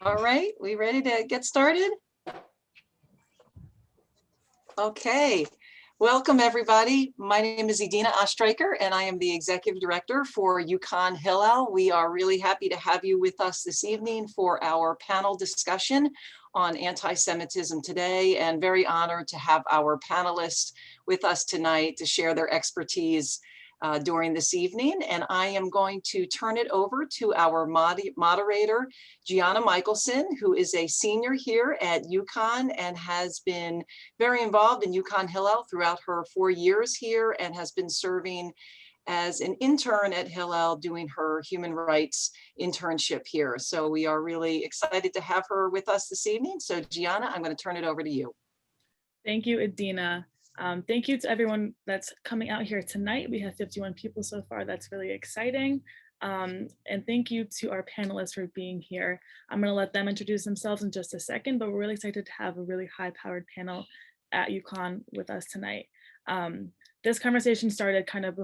All right, we ready to get started? Okay, welcome everybody. My name is Edina Ostreicher and I am the Executive Director for UConn Hillel. We are really happy to have you with us this evening for our panel discussion on Antisemitism Today, and very honored to have our panelists with us tonight to share their expertise during this evening. And I am going to turn it over to our moderator, Gianna Michaelson, who is a senior here at UConn and has been very involved in UConn Hillel throughout her 4 years here and has been serving as an intern at Hillel doing her human rights internship here. So we are really excited to have her with us this evening. So Gianna, I'm going to turn it over to you. Thank you, Edina. Thank you to everyone that's coming out here tonight. We have 51 people so far. That's really exciting. And thank you to our panelists for being here. I'm going to let them introduce themselves in just a second, but we're really excited to have a really high-powered panel at UConn with us tonight. This conversation started kind of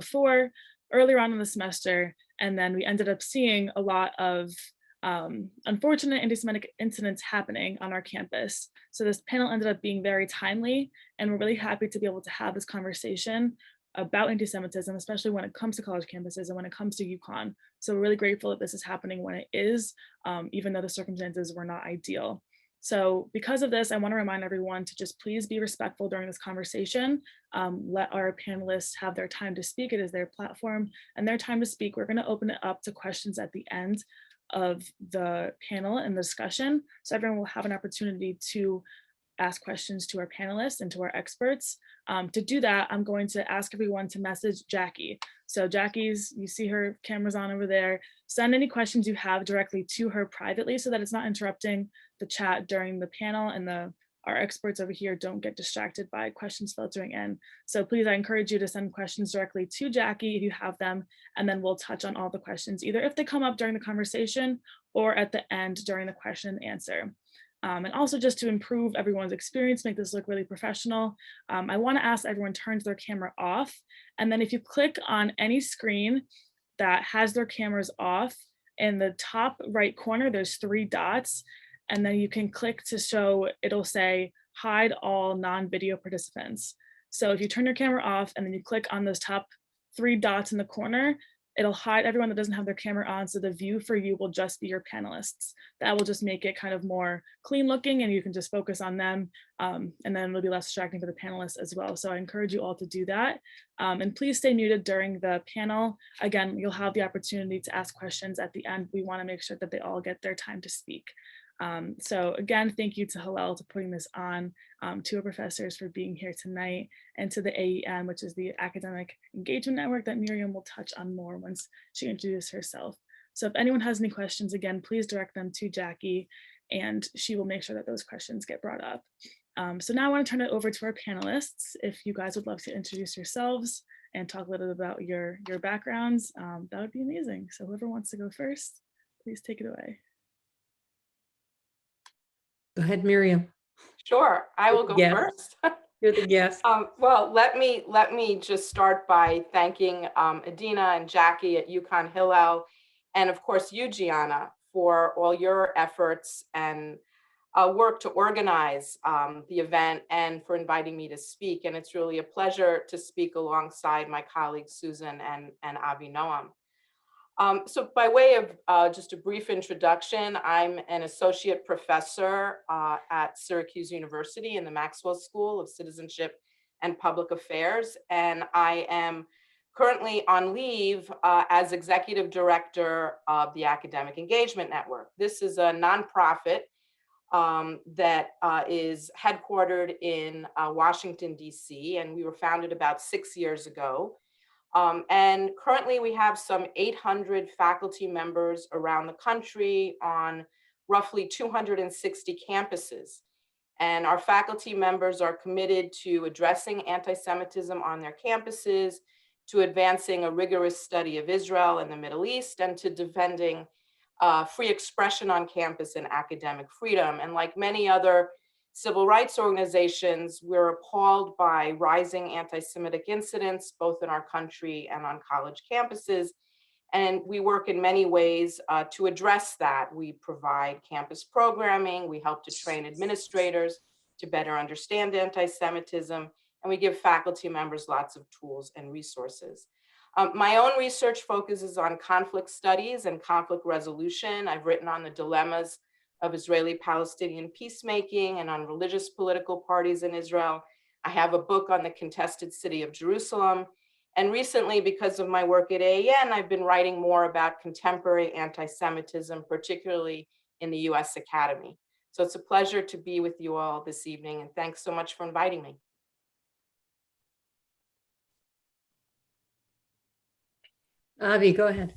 earlier on in the semester, and then we ended up seeing a lot of unfortunate anti-Semitic incidents happening on our campus. So this panel ended up being very timely, and we're really happy to be able to have this conversation about anti-Semitism, especially when it comes to college campuses and when it comes to UConn. So we're really grateful that this is happening when it is, even though the circumstances were not ideal. So because of this, I want to remind everyone to just please be respectful during this conversation. Let our panelists have their time to speak. It is their platform and their time to speak. We're going to open it up to questions at the end of the panel and the discussion. So everyone will have an opportunity to ask questions to our panelists and to our experts. To do that, I'm going to ask everyone to message Jackie. So you see her camera's on over there. Send any questions you have directly to her privately so that it's not interrupting the chat during the panel, and our experts over here don't get distracted by questions filtering in. So please, I encourage you to send questions directly to Jackie if you have them, and then we'll touch on all the questions, either if they come up during the conversation or at the end during the question and answer. And also, just to improve everyone's experience, make this look really professional, I want to ask everyone turns their camera off. And then if you click on any screen that has their cameras off, in the top right corner, there's 3 dots. And then you can click to show, it'll say hide all non-video participants. So if you turn your camera off and then you click on those top 3 dots in the corner, it'll hide everyone that doesn't have their camera on, so the view for you will just be your panelists. That will just make it kind of more clean looking and you can just focus on them, and then it'll be less distracting for the panelists as well. So I encourage you all to do that. And please stay muted during the panel. Again, you'll have the opportunity to ask questions at the end. We want to make sure that they all get their time to speak. So again, thank you to Hillel for putting this on, to our professors for being here tonight, and to the AEN, which is the Academic Engagement Network that Miriam will touch on more once she introduces herself. So if anyone has any questions, again, please direct them to Jackie and she will make sure that those questions get brought up. So now I want to turn it over to our panelists. If you guys would love to introduce yourselves and talk a little bit about your backgrounds, that would be amazing. So whoever wants to go first, please take it away. Go ahead, Miriam. Sure, I will go first. You're the guest. Well, let me just start by thanking Edina and Jackie at UConn Hillel, and of course you, Gianna, for all your efforts and work to organize the event and for inviting me to speak. And it's really a pleasure to speak alongside my colleagues Susan and Avinoam. So by way of just a brief introduction, I'm an associate professor at Syracuse University in the Maxwell School of Citizenship and Public Affairs, and I am currently on leave as executive director of the Academic Engagement Network. This is a nonprofit that is headquartered in Washington, DC, and we were founded about 6 years ago. And currently we have some 800 faculty members around the country on roughly 260 campuses. And our faculty members are committed to addressing anti-Semitism on their campuses, to advancing a rigorous study of Israel and the Middle East, and to defending free expression on campus and academic freedom. And like many other civil rights organizations, we're appalled by rising anti-Semitic incidents, both in our country and on college campuses. And we work in many ways to address that. We provide campus programming, we help to train administrators to better understand anti-Semitism, and we give faculty members lots of tools and resources. My own research focuses on conflict studies and conflict resolution. I've written on the dilemmas of Israeli-Palestinian peacemaking and on religious political parties in Israel. I have a book on the contested city of Jerusalem. And recently, because of my work at AEN, I've been writing more about contemporary anti-Semitism, particularly in the US Academy. So it's a pleasure to be with you all this evening, and thanks so much for inviting me. Avi, go ahead.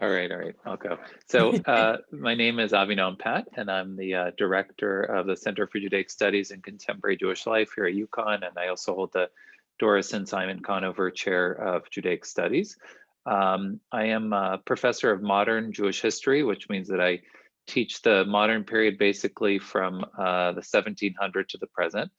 All right, I'll go. So my name is Avinoam Patt, and I'm the director of the Center for Judaic Studies and Contemporary Jewish Life here at UConn, and I also hold the Doris and Simon Konover Chair of Judaic Studies. I am a professor of modern Jewish history, which means that I teach the modern period basically from the 1700s to the present.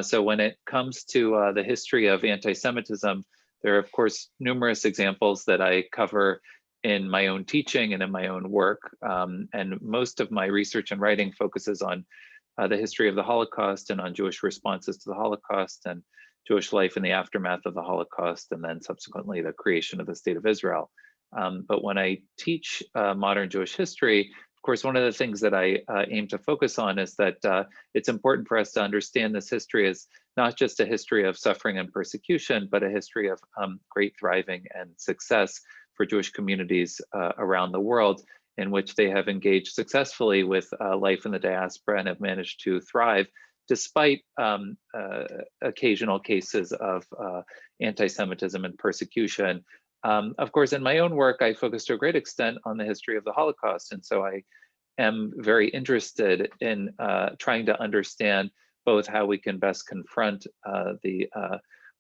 So when it comes to the history of anti-Semitism, there are, of course, numerous examples that I cover in my own teaching and in my own work. And most of my research and writing focuses on the history of the Holocaust and on Jewish responses to the Holocaust and Jewish life in the aftermath of the Holocaust, and then subsequently the creation of the State of Israel. But when I teach modern Jewish history, of course, one of the things that I aim to focus on is that it's important for us to understand this history as not just a history of suffering and persecution, but a history of great thriving and success for Jewish communities around the world, in which they have engaged successfully with life in the diaspora and have managed to thrive despite occasional cases of anti-Semitism and persecution. Of course, in my own work, I focus to a great extent on the history of the Holocaust. And so I am very interested in trying to understand both how we can best confront the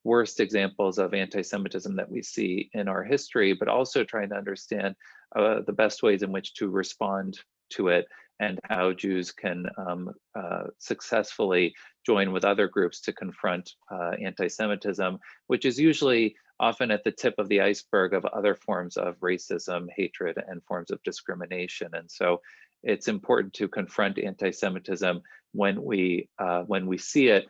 worst examples of anti-Semitism that we see in our history, but also trying to understand the best ways in which to respond to it and how Jews can successfully join with other groups to confront anti-Semitism, which is usually often at the tip of the iceberg of other forms of racism, hatred, and forms of discrimination. And so it's important to confront anti-Semitism when we see it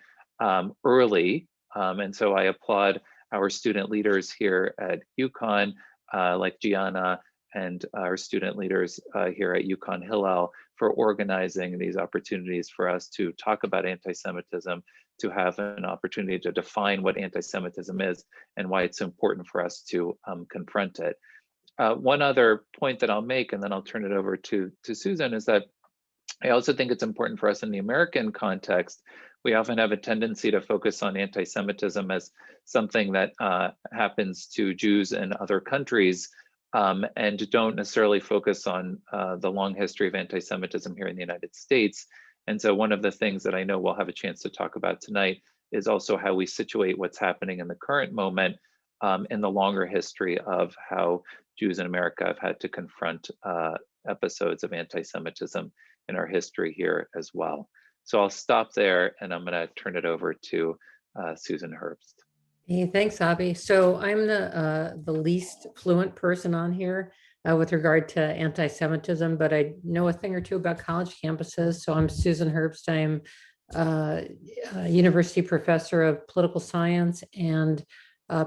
early. And so I applaud our student leaders here at UConn, like Gianna, and our student leaders here at UConn Hillel for organizing these opportunities for us to talk about anti-Semitism, to have an opportunity to define what anti-Semitism is and why it's important for us to confront it. One other point that I'll make, and then I'll turn it over to Susan, is that I also think it's important for us in the American context. We often have a tendency to focus on anti-Semitism as something that happens to Jews in other countries, and don't necessarily focus on the long history of anti-Semitism here in the United States. And so one of the things that I know we'll have a chance to talk about tonight is also how we situate what's happening in the current moment in the longer history of how Jews in America have had to confront episodes of anti-Semitism in our history here as well. So I'll stop there, and I'm going to turn it over to Susan Herbst. Hey, thanks, Avi. So I'm the least fluent person on here with regard to anti-Semitism, but I know a thing or two about college campuses. So I'm Susan Herbst. I'm a university professor of political science and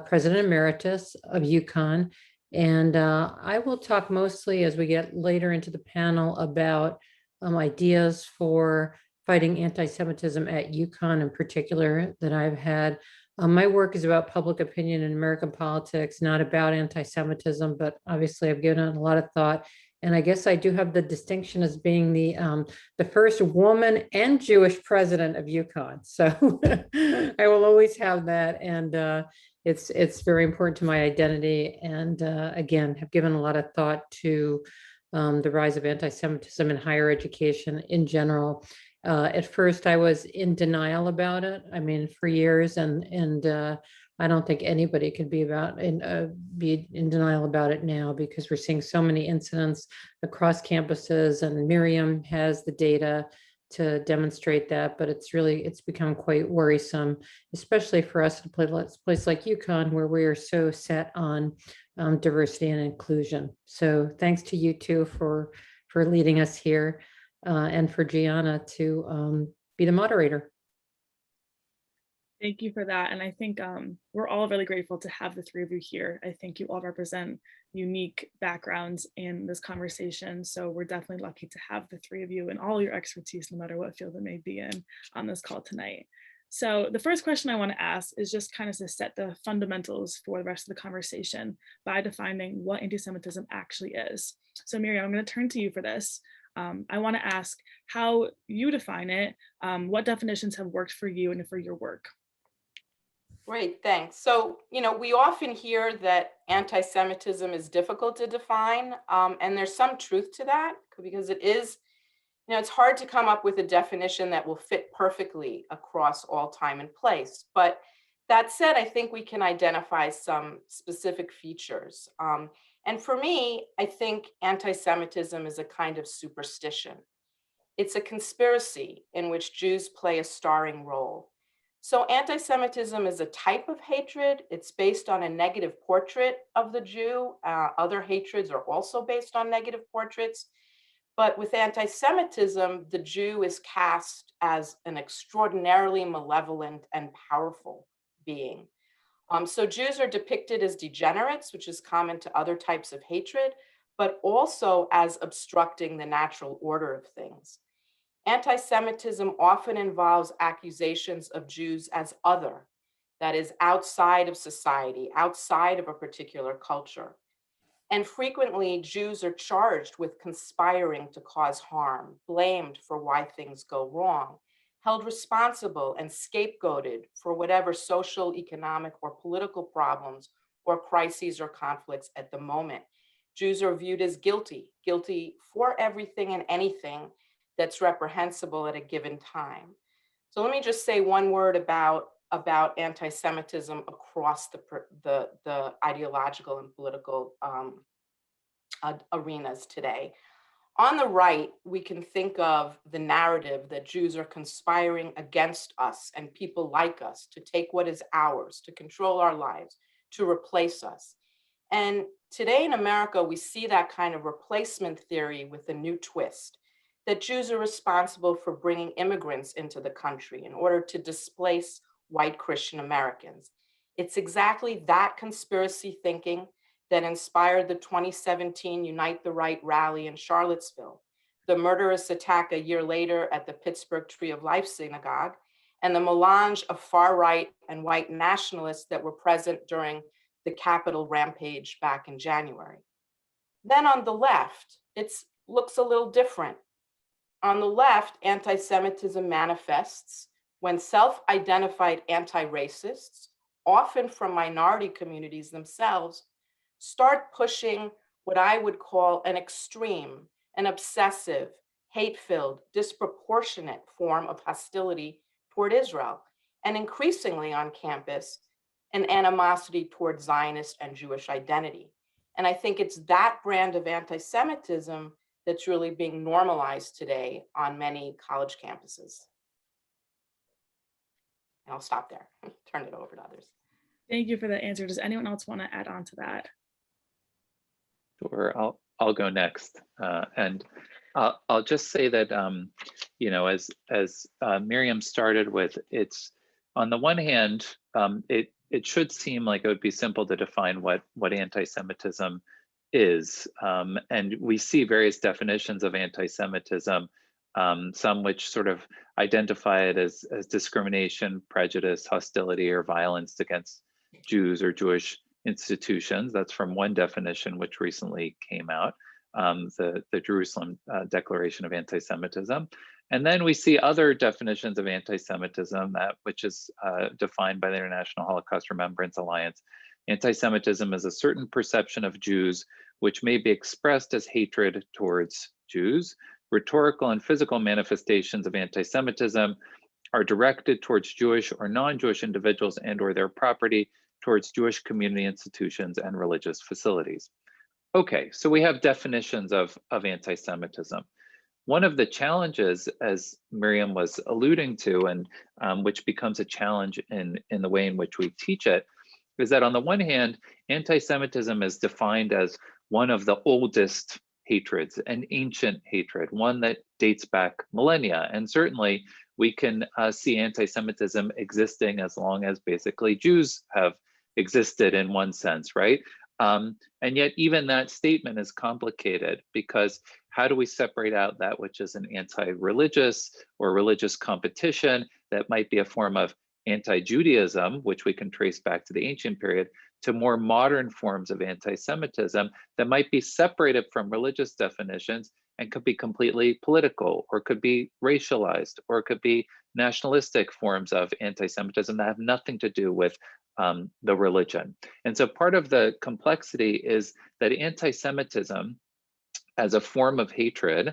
president emeritus of UConn. And I will talk mostly as we get later into the panel about ideas for fighting anti-Semitism at UConn in particular that I've had. My work is about public opinion in American politics, not about anti-Semitism, but obviously I've given it a lot of thought. And I guess I do have the distinction as being the first woman and Jewish president of UConn. So I will always have that. And it's very important to my identity. And again, have given a lot of thought to the rise of anti-Semitism in higher education in general. At first, I was in denial about it. I mean, for years, and I don't think anybody could be in denial about it now, because we're seeing so many incidents across campuses, and Miriam has the data to demonstrate that. But it's become quite worrisome, especially for us in a place like UConn, where we are so set on diversity and inclusion. So thanks to you two for leading us here, and for Gianna to be the moderator. Thank you for that. And I think we're all really grateful to have the three of you here. I think you all represent unique backgrounds in this conversation. So we're definitely lucky to have the three of you and all your expertise, no matter what field it may be in, on this call tonight. So the first question I want to ask is just kind of to set the fundamentals for the rest of the conversation by defining what anti-Semitism actually is. So Miriam, I'm going to turn to you for this. I want to ask how you define it, what definitions have worked for you and for your work. Great, thanks. So, we often hear that anti-Semitism is difficult to define, and there's some truth to that, because it is, it's hard to come up with a definition that will fit perfectly across all time and place. But that said, I think we can identify some specific features. And for me, I think anti-Semitism is a kind of superstition. It's a conspiracy in which Jews play a starring role. So anti-Semitism is a type of hatred. It's based on a negative portrait of the Jew. Other hatreds are also based on negative portraits. But with anti-Semitism, the Jew is cast as an extraordinarily malevolent and powerful being. So Jews are depicted as degenerates, which is common to other types of hatred, but also as obstructing the natural order of things. Anti-Semitism often involves accusations of Jews as other, that is, outside of society, outside of a particular culture. And frequently, Jews are charged with conspiring to cause harm, blamed for why things go wrong, held responsible and scapegoated for whatever social, economic, or political problems or crises or conflicts at the moment. Jews are viewed as guilty for everything and anything that's reprehensible at a given time. So let me just say one word about anti-Semitism across the ideological and political arenas today. On the right, we can think of the narrative that Jews are conspiring against us and people like us to take what is ours, to control our lives, to replace us. And today in America, we see that kind of replacement theory with a new twist, that Jews are responsible for bringing immigrants into the country in order to displace white Christian Americans. It's exactly that conspiracy thinking that inspired the 2017 Unite the Right rally in Charlottesville, the murderous attack a year later at the Pittsburgh Tree of Life Synagogue, and the melange of far-right and white nationalists that were present during the Capitol rampage back in January. Then on the left, it looks a little different. On the left, anti-Semitism manifests when self-identified anti-racists, often from minority communities themselves, start pushing what I would call an extreme, an obsessive, hate-filled, disproportionate form of hostility toward Israel, and increasingly on campus, an animosity toward Zionist and Jewish identity. And I think it's that brand of anti-Semitism that's really being normalized today on many college campuses. And I'll stop there, turn it over to others. Thank you for that answer. Does anyone else want to add on to that? Sure, I'll go next, and I'll just say that as Miriam started with, it's on the one hand, it should seem like it would be simple to define what anti-Semitism is, and we see various definitions of anti-Semitism, some which sort of identify it as discrimination, prejudice, hostility, or violence against Jews or Jewish institutions. That's from one definition which recently came out, the Jerusalem Declaration of Anti-Semitism. And then we see other definitions of anti-Semitism, which is defined by the International Holocaust Remembrance Alliance. Anti-Semitism is a certain perception of Jews which may be expressed as hatred towards Jews. Rhetorical and physical manifestations of anti-Semitism are directed towards Jewish or non-Jewish individuals and or their property, towards Jewish community institutions and religious facilities. Okay, so we have definitions of anti-Semitism. One of the challenges, as Miriam was alluding to, and which becomes a challenge in the way in which we teach it, is that on the one hand, anti-Semitism is defined as one of the oldest hatreds, an ancient hatred, one that dates back millennia. And certainly we can see anti-Semitism existing as long as basically Jews have existed in one sense, right? And yet even that statement is complicated, because how do we separate out that which is an anti-religious or religious competition that might be a form of anti-Judaism, which we can trace back to the ancient period, to more modern forms of anti-Semitism that might be separated from religious definitions and could be completely political, or could be racialized, or could be nationalistic forms of anti-Semitism that have nothing to do with the religion. And so part of the complexity is that anti-Semitism as a form of hatred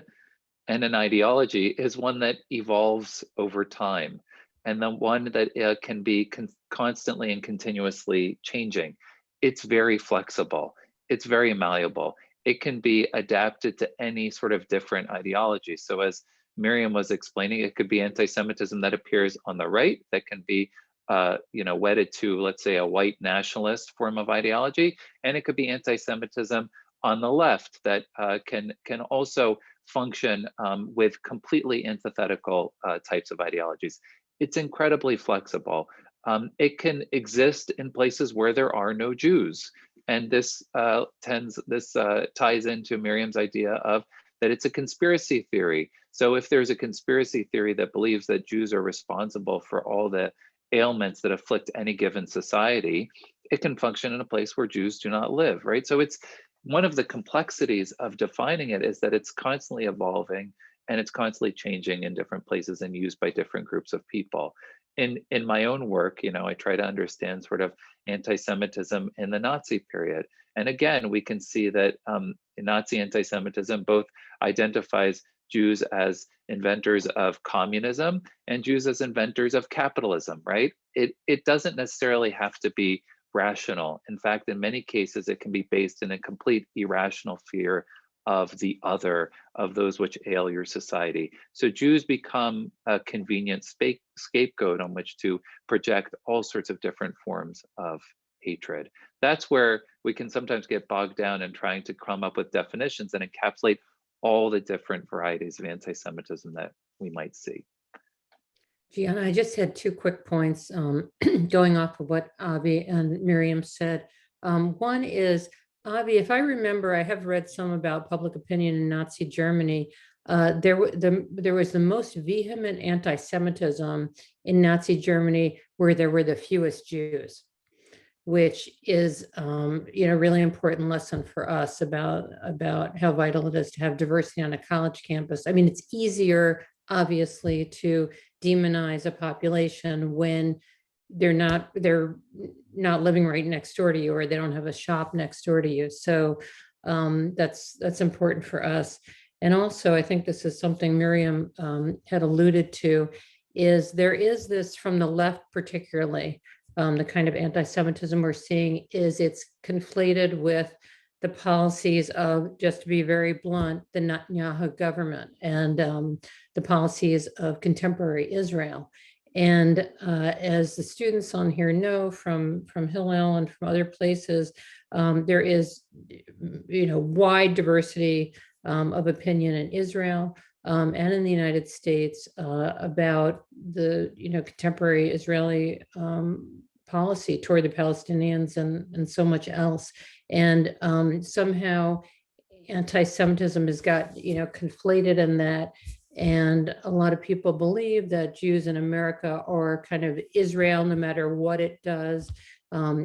and an ideology is one that evolves over time, and the one that can be constantly and continuously changing. It's very flexible. It's very malleable. It can be adapted to any sort of different ideology. So as Miriam was explaining, it could be anti-Semitism that appears on the right, that can be wedded to, let's say, a white nationalist form of ideology, and it could be anti-Semitism on the left that can also function with completely antithetical types of ideologies. It's incredibly flexible. It can exist in places where there are no Jews, and this ties into Miriam's idea of that it's a conspiracy theory. So if there's a conspiracy theory that believes that Jews are responsible for all the ailments that afflict any given society, it can function in a place where Jews do not live, right? So it's one of the complexities of defining it is that it's constantly evolving and it's constantly changing in different places and used by different groups of people. In my own work, I try to understand sort of anti-Semitism in the Nazi period. And again, we can see that Nazi anti-Semitism both identifies Jews as inventors of communism and Jews as inventors of capitalism, right? It doesn't necessarily have to be rational. In fact, in many cases, it can be based in a complete irrational fear of the other, of those which ail your society. So Jews become a convenient scapegoat on which to project all sorts of different forms of hatred. That's where we can sometimes get bogged down in trying to come up with definitions and encapsulate all the different varieties of anti-Semitism that we might see. Gianna, I just had two quick points going off of what Avi and Miriam said. One is, Avi, if I remember, I have read some about public opinion in Nazi Germany. There was the most vehement anti-Semitism in Nazi Germany where there were the fewest Jews, which is really important lesson for us about how vital it is to have diversity on a college campus. I mean, it's easier, obviously, to demonize a population when they're not living right next door to you, or they don't have a shop next door to you. So that's important for us. And also, I think this is something Miriam had alluded to, is there is this from the left particularly, the kind of anti-Semitism we're seeing is it's conflated with the policies of, just to be very blunt, the Netanyahu government and the policies of contemporary Israel. And as the students on here know from Hillel and from other places, there is, wide diversity of opinion in Israel and in the United States about the, contemporary Israeli policy toward the Palestinians and so much else. And somehow anti-Semitism has got, conflated in that. And a lot of people believe that Jews in America are kind of Israel, no matter what it does,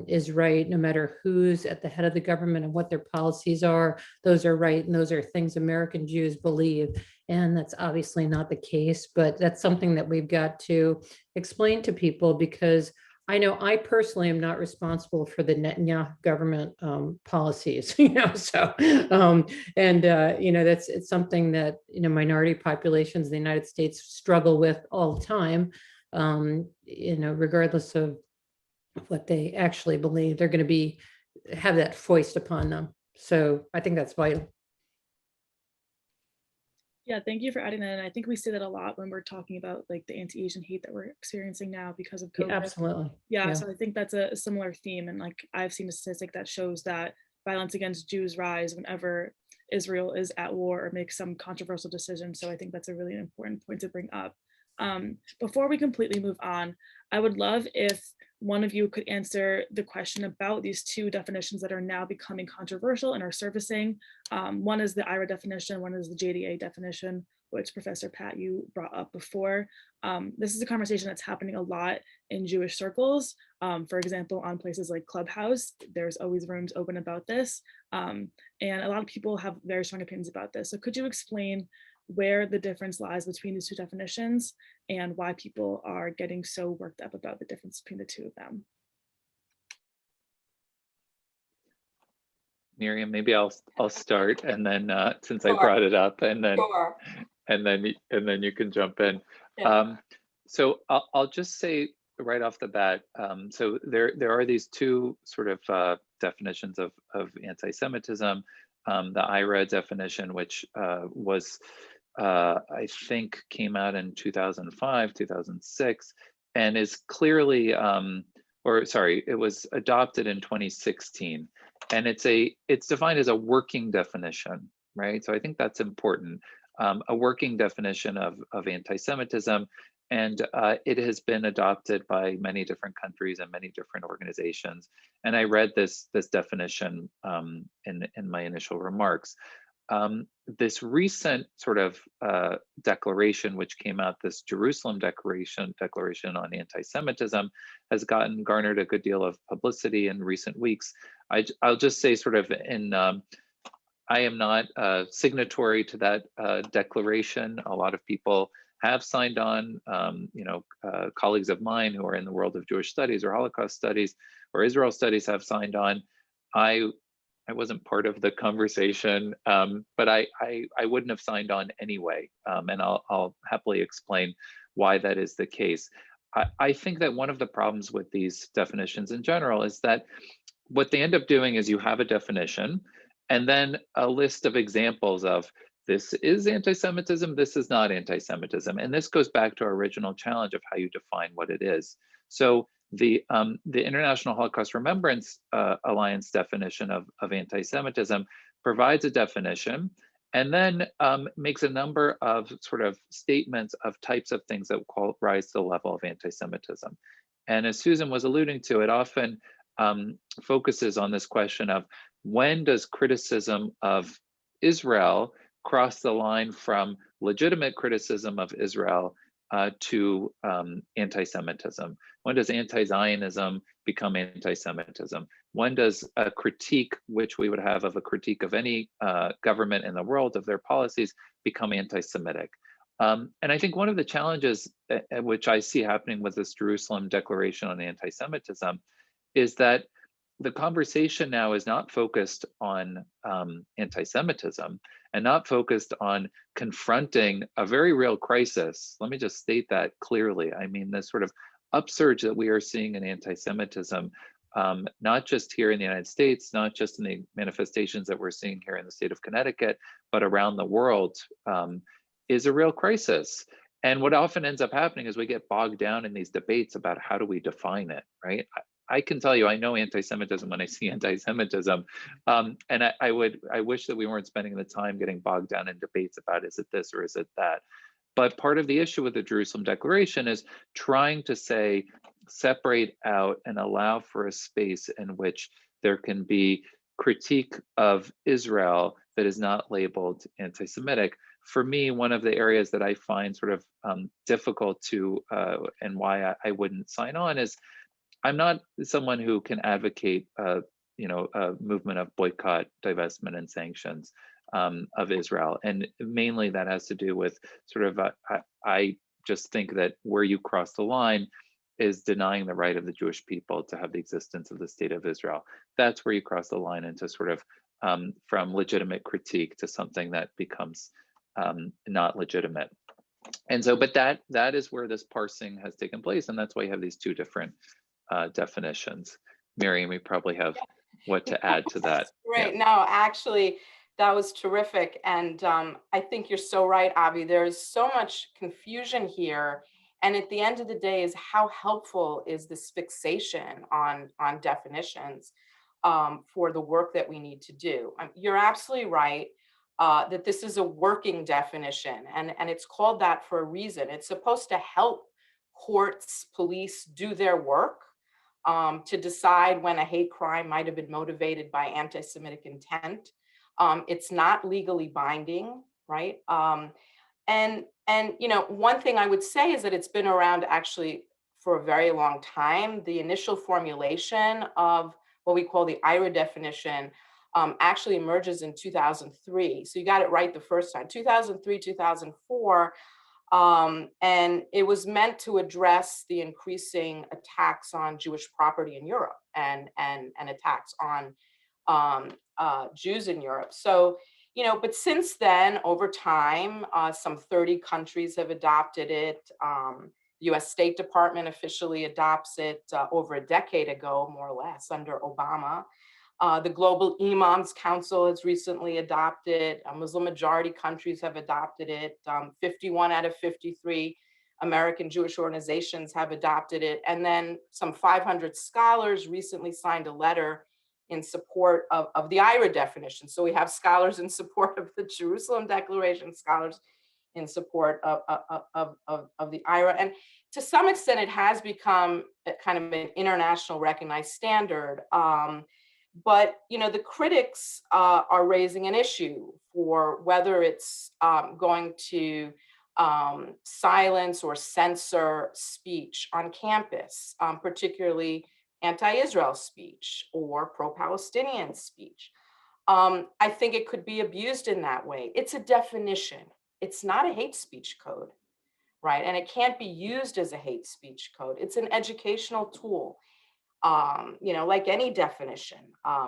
is right, no matter who's at the head of the government and what their policies are, those are right. And those are things American Jews believe. And that's obviously not the case, but that's something that we've got to explain to people, because I know I personally am not responsible for the Netanyahu government policies, it's something that, minority populations in the United States struggle with all the time, regardless of what they actually believe, they're going to have that foist upon them. So I think that's vital. Yeah, thank you for adding that. And I think we say that a lot when we're talking about like the anti-Asian hate that we're experiencing now because of Yeah, COVID. absolutely. Yeah, so I think that's a similar theme. And like I've seen a statistic that shows that violence against Jews rise whenever Israel is at war or makes some controversial decision. So I think that's a really important point to bring up. Before we completely move on, I would love if one of you could answer the question about these two definitions that are now becoming controversial and are surfacing. One is the IRA definition, one is the JDA definition, which Professor Patt, you brought up before. This is a conversation that's happening a lot in Jewish circles. For example, on places like Clubhouse, there's always rooms open about this. And a lot of people have very strong opinions about this. So could you explain where the difference lies between these two definitions and why people are getting so worked up about the difference between the two of them? Miriam, maybe I'll start, and then since I Sure. brought it up, and then Sure. and then you can jump in. Yeah. So I'll just say right off the bat. So there are these two sort of definitions of anti-Semitism. The IRA definition, which was I think came out in 2005, 2006, and is clearly, it was adopted in 2016, and it's defined as a working definition, right? So I think that's important, a working definition of anti-Semitism, and it has been adopted by many different countries and many different organizations. And I read this definition in my initial remarks. This recent sort of declaration, which came out, this Jerusalem declaration on anti-Semitism, has garnered a good deal of publicity in recent weeks. I'll just say sort of I am not a signatory to that declaration. A lot of people have signed on, colleagues of mine who are in the world of Jewish studies or Holocaust studies or Israel studies have signed on. I wasn't part of the conversation, but I wouldn't have signed on anyway, and I'll happily explain why that is the case. I think that one of the problems with these definitions in general is that what they end up doing is you have a definition and then a list of examples of this is anti-Semitism, this is not anti-Semitism. And this goes back to our original challenge of how you define what it is. So the International Holocaust Remembrance Alliance definition of anti-Semitism provides a definition and then makes a number of sort of statements of types of things that rise to the level of anti-Semitism. And as Susan was alluding to, it often focuses on this question of when does criticism of Israel cross the line from legitimate criticism of Israel to anti-Semitism? When does anti-Zionism become anti-Semitism? When does a critique, which we would have of a critique of any government in the world, of their policies, become anti-Semitic? And I think one of the challenges which I see happening with this Jerusalem Declaration on anti-Semitism is that the conversation now is not focused on anti-Semitism and not focused on confronting a very real crisis. Let me just state that clearly. I mean, this sort of upsurge that we are seeing in anti-Semitism, not just here in the United States, not just in the manifestations that we're seeing here in the state of Connecticut, but around the world, is a real crisis. And what often ends up happening is we get bogged down in these debates about how do we define it, right? I can tell you, I know anti-Semitism when I see anti-Semitism, and I wish that we weren't spending the time getting bogged down in debates about is it this or is it that. But part of the issue with the Jerusalem Declaration is trying to say, separate out and allow for a space in which there can be critique of Israel that is not labeled anti-Semitic. For me, one of the areas that I find sort of difficult to, and why I wouldn't sign on is, I'm not someone who can advocate, a movement of boycott, divestment, and sanctions of Israel. And mainly that has to do with sort of, I just think that where you cross the line is denying the right of the Jewish people to have the existence of the state of Israel. That's where you cross the line into sort of from legitimate critique to something that becomes not legitimate. And so, but that is where this parsing has taken place. And that's why you have these two different definitions. Miriam, we probably have what to add to that. Right. Yeah. No, actually, That was terrific. And I think you're so right, Avi. There's so much confusion here. And at the end of the day is how helpful is this fixation on definitions for the work that we need to do. You're absolutely right that this is a working definition, and it's called that for a reason. It's supposed to help courts, police do their work to decide when a hate crime might have been motivated by anti-Semitic intent. It's not legally binding, right? And one thing I would say is that it's been around actually for a very long time. The initial formulation of what we call the IRA definition actually emerges in 2003. So you got it right the first time, 2003, 2004. And it was meant to address the increasing attacks on Jewish property in Europe and attacks on Jews in Europe. So, but since then, over time, some 30 countries have adopted it. The US State Department officially adopts it over a decade ago, more or less, under Obama. The Global Imams Council has recently adopted. Muslim majority countries have adopted it. 51 out of 53 American Jewish organizations have adopted it. And then some 500 scholars recently signed a letter in support of the IRA definition. So we have scholars in support of the Jerusalem Declaration, scholars in support of the IRA. And to some extent, it has become kind of an international recognized standard. But the critics are raising an issue for whether it's going to silence or censor speech on campus, particularly anti-Israel speech or pro-Palestinian speech. I think it could be abused in that way. It's a definition. It's not a hate speech code, right? And it can't be used as a hate speech code. It's an educational tool, like any definition.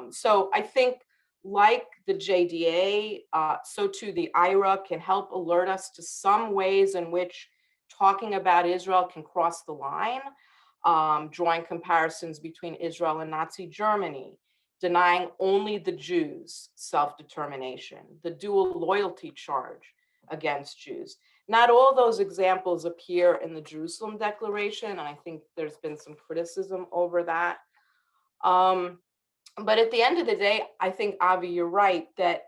So I think like the JDA, so too the IRA can help alert us to some ways in which talking about Israel can cross the line, drawing comparisons between Israel and Nazi Germany, denying only the Jews self-determination, the dual loyalty charge against Jews. Not all those examples appear in the Jerusalem Declaration, and I think there's been some criticism over that. But at the end of the day, I think, Avi, you're right that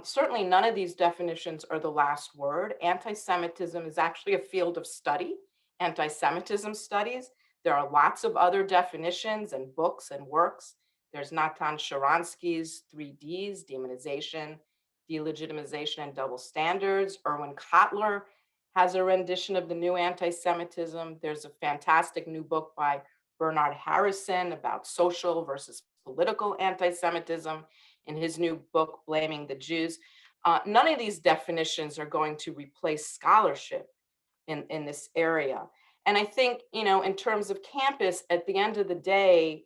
certainly none of these definitions are the last word. Anti-Semitism is actually a field of study, anti-Semitism studies. There are lots of other definitions and books and works. There's Natan Sharansky's 3Ds, demonization, delegitimization, and double standards. Erwin Kotler has a rendition of the new anti-Semitism. There's a fantastic new book by Bernard Harrison about social versus political anti-Semitism in his new book, Blaming the Jews. None of these definitions are going to replace scholarship in this area. And I think, in terms of campus, at the end of the day,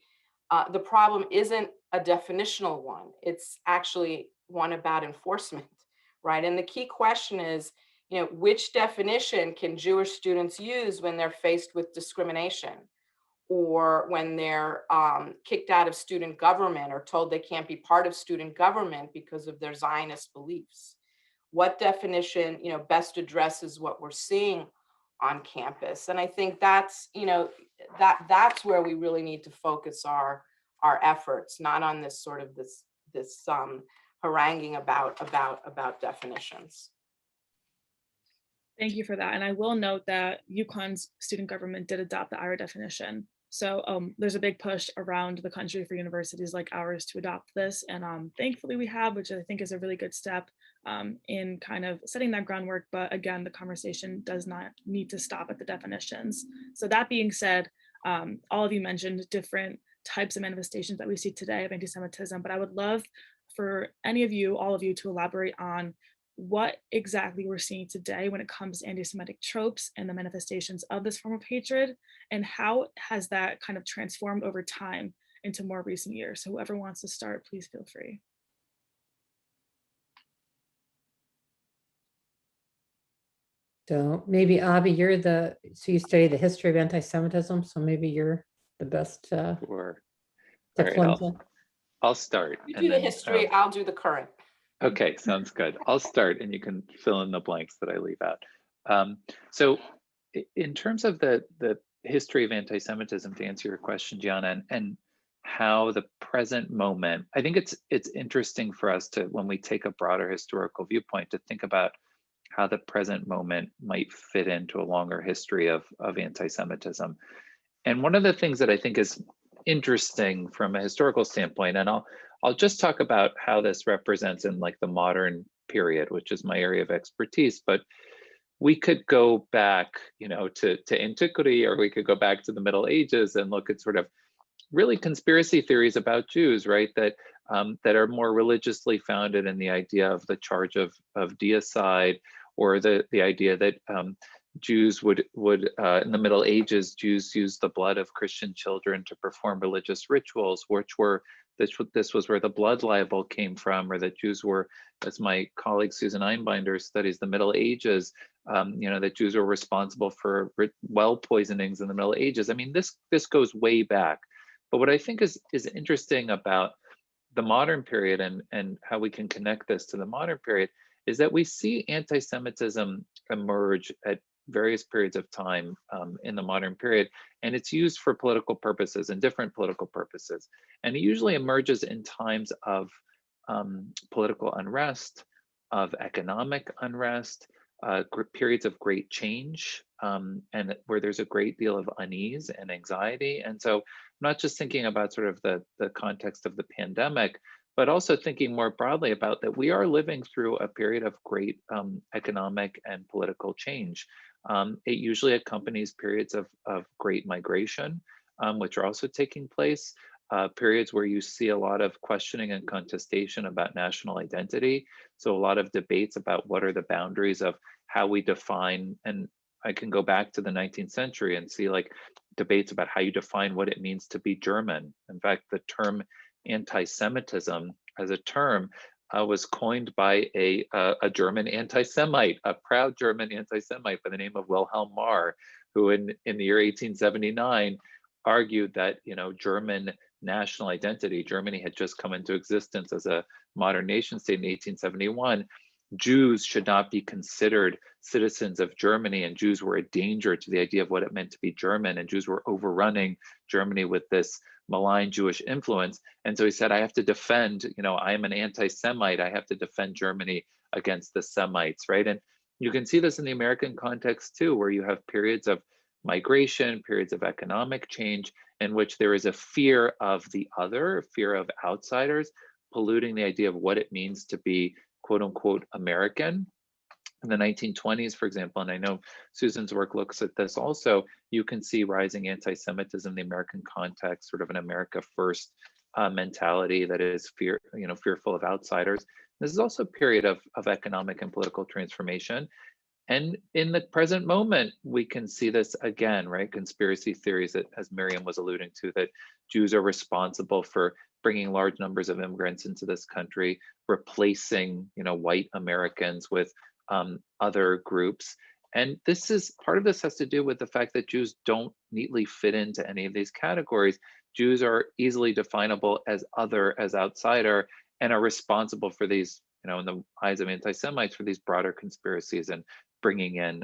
the problem isn't a definitional one. It's actually one about enforcement, right? And the key question is, which definition can Jewish students use when they're faced with discrimination, or when they're kicked out of student government or told they can't be part of student government because of their Zionist beliefs? What definition, best addresses what we're seeing on campus? And I think that's, that's where we really need to focus our efforts, not on this sort of this haranguing about definitions. Thank you for that. And I will note that UConn's student government did adopt the IRA definition. So there's a big push around the country for universities like ours to adopt this. And thankfully we have, which I think is a really good step in kind of setting that groundwork. But again, the conversation does not need to stop at the definitions. So that being said, all of you mentioned different types of manifestations that we see today of anti-Semitism, but I would love for any of you, all of you, to elaborate on what exactly we're seeing today when it comes to anti-Semitic tropes and the manifestations of this form of hatred, and how has that kind of transformed over time into more recent years. So whoever wants to start, please feel free. So maybe Avi, so you study the history of anti-Semitism, so maybe you're the best. Sure. All right, I'll start. You do the history, I'll do the current. Okay, sounds good. I'll start and you can fill in the blanks that I leave out. So in terms of the history of anti-Semitism, to answer your question, Gianna, and how the present moment, I think it's interesting for us to, when we take a broader historical viewpoint, to think about how the present moment might fit into a longer history of anti-Semitism. And one of the things that I think is interesting from a historical standpoint, and I'll just talk about how this represents in like the modern period, which is my area of expertise, but we could go back, to antiquity, or we could go back to the Middle Ages and look at sort of really conspiracy theories about Jews, right? That are more religiously founded in the idea of the charge of deicide, or the idea that Jews would in the Middle Ages, Jews used the blood of Christian children to perform religious rituals, which were, this was where the blood libel came from, or that Jews were, as my colleague Susan Einbinder studies the Middle Ages, that Jews were responsible for well poisonings in the Middle Ages. I mean, this goes way back. But what I think is interesting about the modern period, and how we can connect this to the modern period, is that we see anti-Semitism emerge at various periods of time in the modern period, and it's used for political purposes and different political purposes. And it usually emerges in times of political unrest, of economic unrest, periods of great change, and where there's a great deal of unease and anxiety. And so I'm not just thinking about sort of the context of the pandemic, but also thinking more broadly about that we are living through a period of great economic and political change. It usually accompanies periods of great migration, which are also taking place, periods where you see a lot of questioning and contestation about national identity. So a lot of debates about what are the boundaries of how we define, and I can go back to the 19th century and see like debates about how you define what it means to be German. In fact, the term anti-Semitism as a term was coined by a German anti-Semite, a proud German anti-Semite by the name of Wilhelm Marr, who in the year 1879 argued that German national identity, Germany had just come into existence as a modern nation state in 1871. Jews should not be considered citizens of Germany, and Jews were a danger to the idea of what it meant to be German, and Jews were overrunning Germany with this malign Jewish influence. And so he said, I have to defend, I am an anti-Semite, I have to defend Germany against the Semites, right? And you can see this in the American context too, where you have periods of migration, periods of economic change, in which there is a fear of the other, fear of outsiders, polluting the idea of what it means to be quote unquote American. In the 1920s, for example, and I know Susan's work looks at this also, you can see rising anti-Semitism in the American context, sort of an America first mentality that is fearful of outsiders. This is also a period of economic and political transformation. And in the present moment, we can see this again, right? Conspiracy theories that, as Miriam was alluding to, that Jews are responsible for bringing large numbers of immigrants into this country, replacing, white Americans with other groups. And part of this has to do with the fact that Jews don't neatly fit into any of these categories. Jews are easily definable as other, as outsider, and are responsible for these, in the eyes of anti-Semites, for these broader conspiracies and bringing in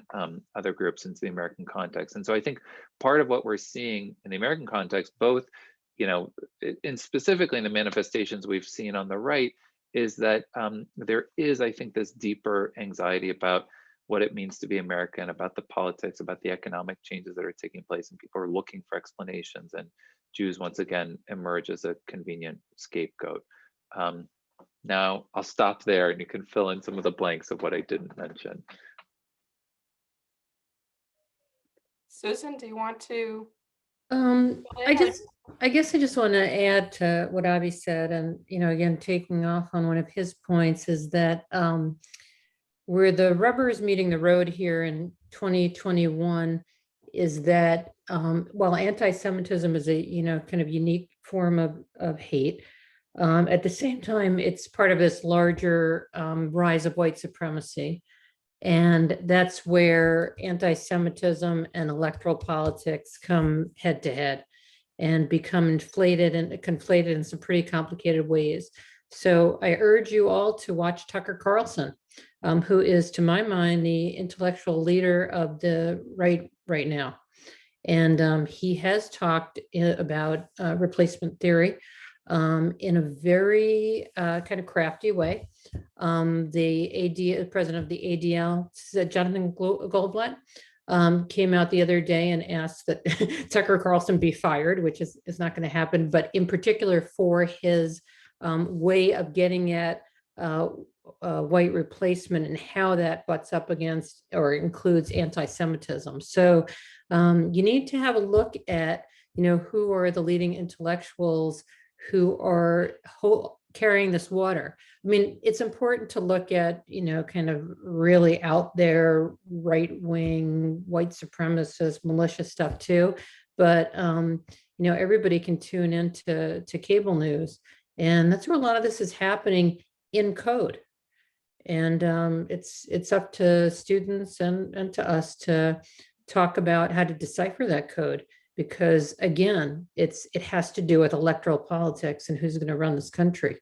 other groups into the American context. And so I think part of what we're seeing in the American context, both, and specifically in the manifestations we've seen on the right, is that there is, I think, this deeper anxiety about what it means to be American, about the politics, about the economic changes that are taking place, and people are looking for explanations, and Jews once again emerge as a convenient scapegoat. Now I'll stop there and you can fill in some of the blanks of what I didn't mention. Susan, do you want to? I guess I just want to add to what Avi said, and again, taking off on one of his points, is that where the rubber is meeting the road here in 2021 is that while anti-Semitism is a kind of unique form of hate, at the same time it's part of this larger rise of white supremacy. And that's where anti-Semitism and electoral politics come head to head and become inflated and conflated in some pretty complicated ways. So I urge you all to watch Tucker Carlson, who is, to my mind, the intellectual leader of the right now. And he has talked about replacement theory in a very kind of crafty way. The president of the ADL, Jonathan Goldblatt, came out the other day and asked that Tucker Carlson be fired, which is not going to happen, but in particular for his way of getting at white replacement and how that butts up against or includes anti-Semitism. So you need to have a look at, who are the leading intellectuals who are carrying this water. I mean, it's important to look at, kind of really out there right-wing, white supremacist, malicious stuff too. But, everybody can tune into cable news. And that's where a lot of this is happening in code. And it's up to students and to us to talk about how to decipher that code, because again, it has to do with electoral politics and who's going to run this country.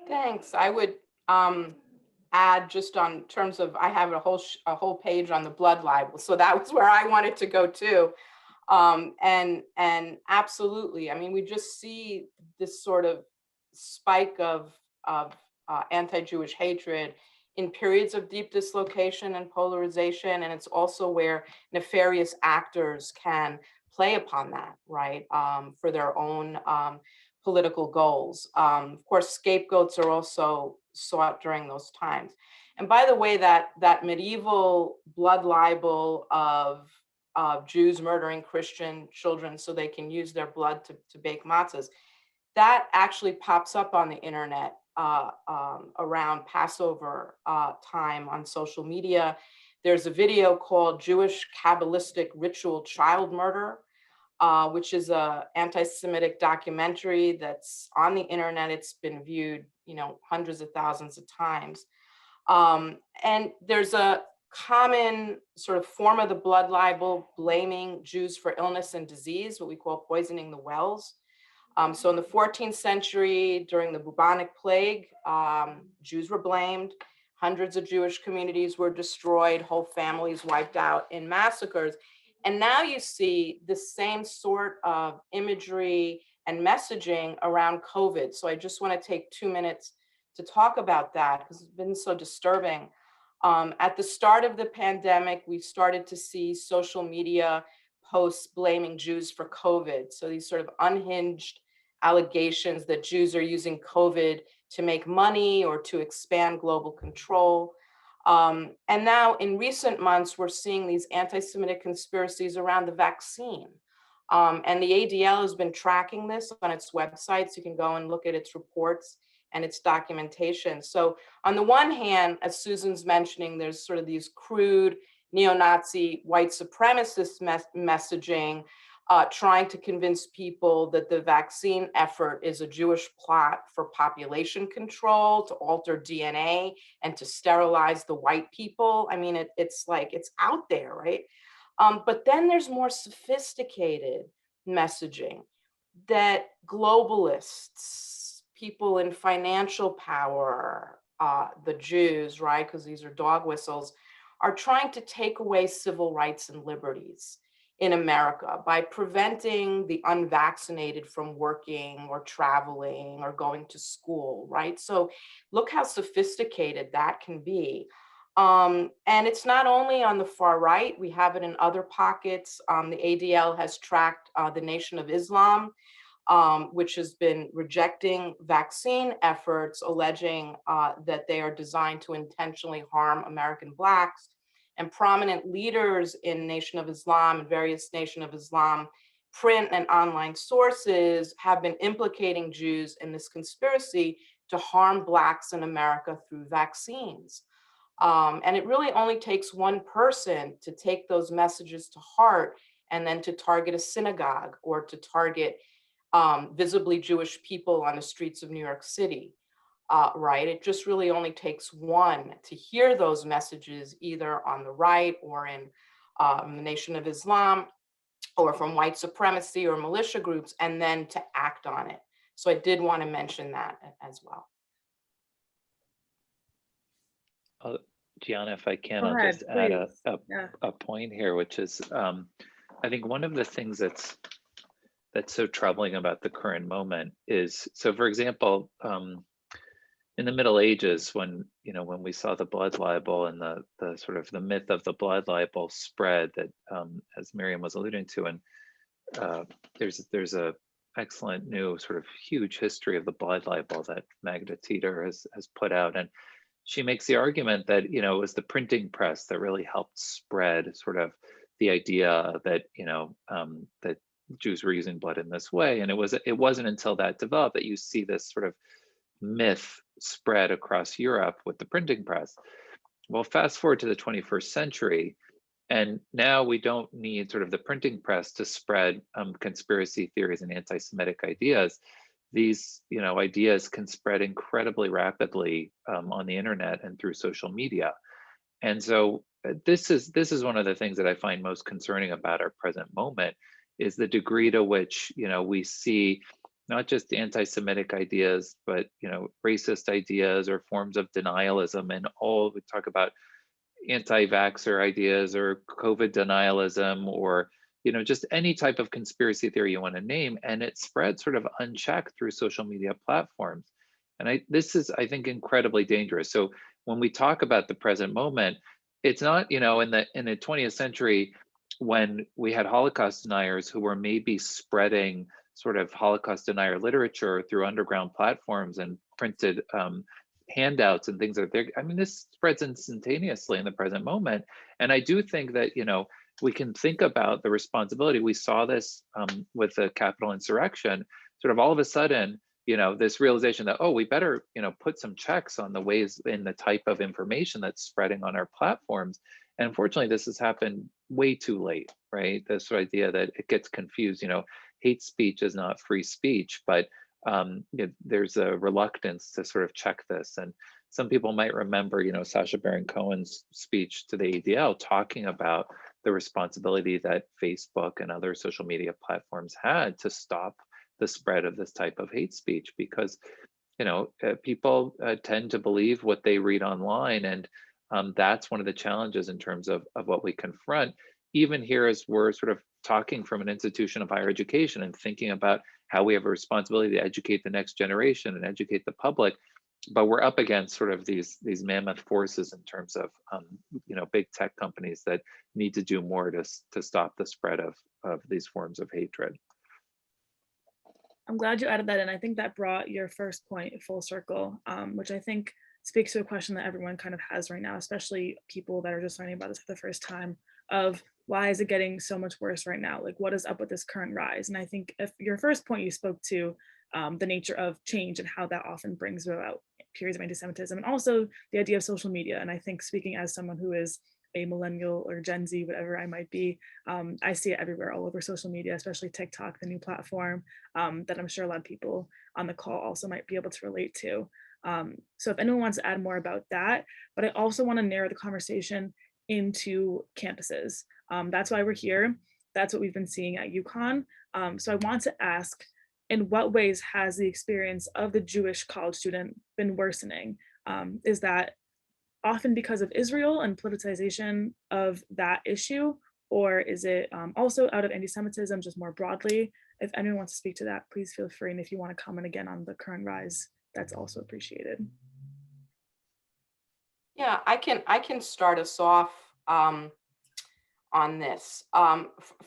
Thanks. I would add just on terms of, I have a whole page on the blood libel. So that was where I wanted to go too. And absolutely, I mean, we just see this sort of spike of anti-Jewish hatred in periods of deep dislocation and polarization. And it's also where nefarious actors can play upon that, right, for their own political goals. Of course, scapegoats are also sought during those times. And by the way, that medieval blood libel of Jews murdering Christian children so they can use their blood to bake matzahs, that actually pops up on the internet around Passover time on social media. There's a video called Jewish Kabbalistic Ritual Child Murder, which is an anti-Semitic documentary that's on the internet. It's been viewed, hundreds of thousands of times. And there's a common sort of form of the blood libel blaming Jews for illness and disease, what we call poisoning the wells. So in the 14th century, during the bubonic plague, Jews were blamed. Hundreds of Jewish communities were destroyed, whole families wiped out in massacres. And now you see the same sort of imagery and messaging around COVID. So I just want to take 2 minutes to talk about that because it's been so disturbing. At the start of the pandemic, we started to see social media posts blaming Jews for COVID. So these sort of unhinged allegations that Jews are using COVID to make money or to expand global control. And now in recent months, we're seeing these anti-Semitic conspiracies around the vaccine. And the ADL has been tracking this on its website, so you can go and look at its reports and its documentation. So on the one hand, as Susan's mentioning, there's sort of these crude neo-Nazi white supremacist messaging, trying to convince people that the vaccine effort is a Jewish plot for population control, to alter DNA and to sterilize the white people. I mean, it's like, it's out there, right? But then there's more sophisticated messaging that globalists, people in financial power, the Jews, right, because these are dog whistles, are trying to take away civil rights and liberties in America by preventing the unvaccinated from working or traveling or going to school, right? So look how sophisticated that can be. And it's not only on the far right, we have it in other pockets. The ADL has tracked the Nation of Islam, which has been rejecting vaccine efforts, alleging that they are designed to intentionally harm American Blacks. And prominent leaders in Nation of Islam and various Nation of Islam print and online sources have been implicating Jews in this conspiracy to harm Blacks in America through vaccines. And it really only takes one person to take those messages to heart and then to target a synagogue or to target visibly Jewish people on the streets of New York City. Right? It just really only takes one to hear those messages either on the right or in the Nation of Islam or from white supremacy or militia groups, and then to act on it. So I did want to mention that as well. Gianna, if I can, Go I'll ahead, just add please. Yeah. a point here, which is I think one of the things that's so troubling about the current moment is, so for example, in the Middle Ages, when we saw the blood libel and the sort of the myth of the blood libel spread, that as Miriam was alluding to, and there's a excellent new sort of huge history of the blood libel that Magda Teeter has put out, and she makes the argument that it was the printing press that really helped spread sort of the idea that that Jews were using blood in this way, and it wasn't until that developed that you see this sort of myth spread across Europe with the printing press. Well, fast forward to the 21st century, and now we don't need sort of the printing press to spread conspiracy theories and anti-Semitic ideas. These ideas can spread incredibly rapidly on the internet and through social media. And so this is one of the things that I find most concerning about our present moment, is the degree to which we see not just anti-Semitic ideas, but racist ideas or forms of denialism, and all we talk about anti-vaxxer ideas or COVID denialism, or just any type of conspiracy theory you want to name, and it spreads sort of unchecked through social media platforms. And this is, I think, incredibly dangerous. So when we talk about the present moment, it's not, in the 20th century, when we had Holocaust deniers who were maybe spreading sort of Holocaust denier literature through underground platforms and printed handouts and things like that. I mean, this spreads instantaneously in the present moment. And I do think that, we can think about the responsibility. We saw this with the Capitol insurrection, sort of all of a sudden, this realization that, oh, we better, put some checks on the ways in the type of information that's spreading on our platforms. And unfortunately, this has happened way too late, right? This idea that it gets confused, hate speech is not free speech, but there's a reluctance to sort of check this. And some people might remember, Sacha Baron Cohen's speech to the ADL talking about the responsibility that Facebook and other social media platforms had to stop the spread of this type of hate speech, because people tend to believe what they read online, and that's one of the challenges in terms of what we confront, even here as we're sort of talking from an institution of higher education and thinking about how we have a responsibility to educate the next generation and educate the public. But we're up against sort of these mammoth forces in terms of big tech companies that need to do more to stop the spread of these forms of hatred. I'm glad you added that in. I think that brought your first point full circle, which I think speaks to a question that everyone kind of has right now, especially people that are just learning about this for the first time, of why is it getting so much worse right now? Like, what is up with this current rise? And I think if your first point, you spoke to the nature of change and how that often brings about periods of anti-Semitism, and also the idea of social media. And I think, speaking as someone who is a millennial or Gen Z, whatever I might be, I see it everywhere, all over social media, especially TikTok, the new platform that I'm sure a lot of people on the call also might be able to relate to. So if anyone wants to add more about that, but I also want to narrow the conversation into campuses. That's why we're here. That's what we've been seeing at UConn. So I want to ask, in what ways has the experience of the Jewish college student been worsening? Is that often because of Israel and politicization of that issue, or is it also out of anti-Semitism just more broadly? If anyone wants to speak to that, please feel free. And if you want to comment again on the current rise, that's also appreciated. Yeah, I can start us off on this.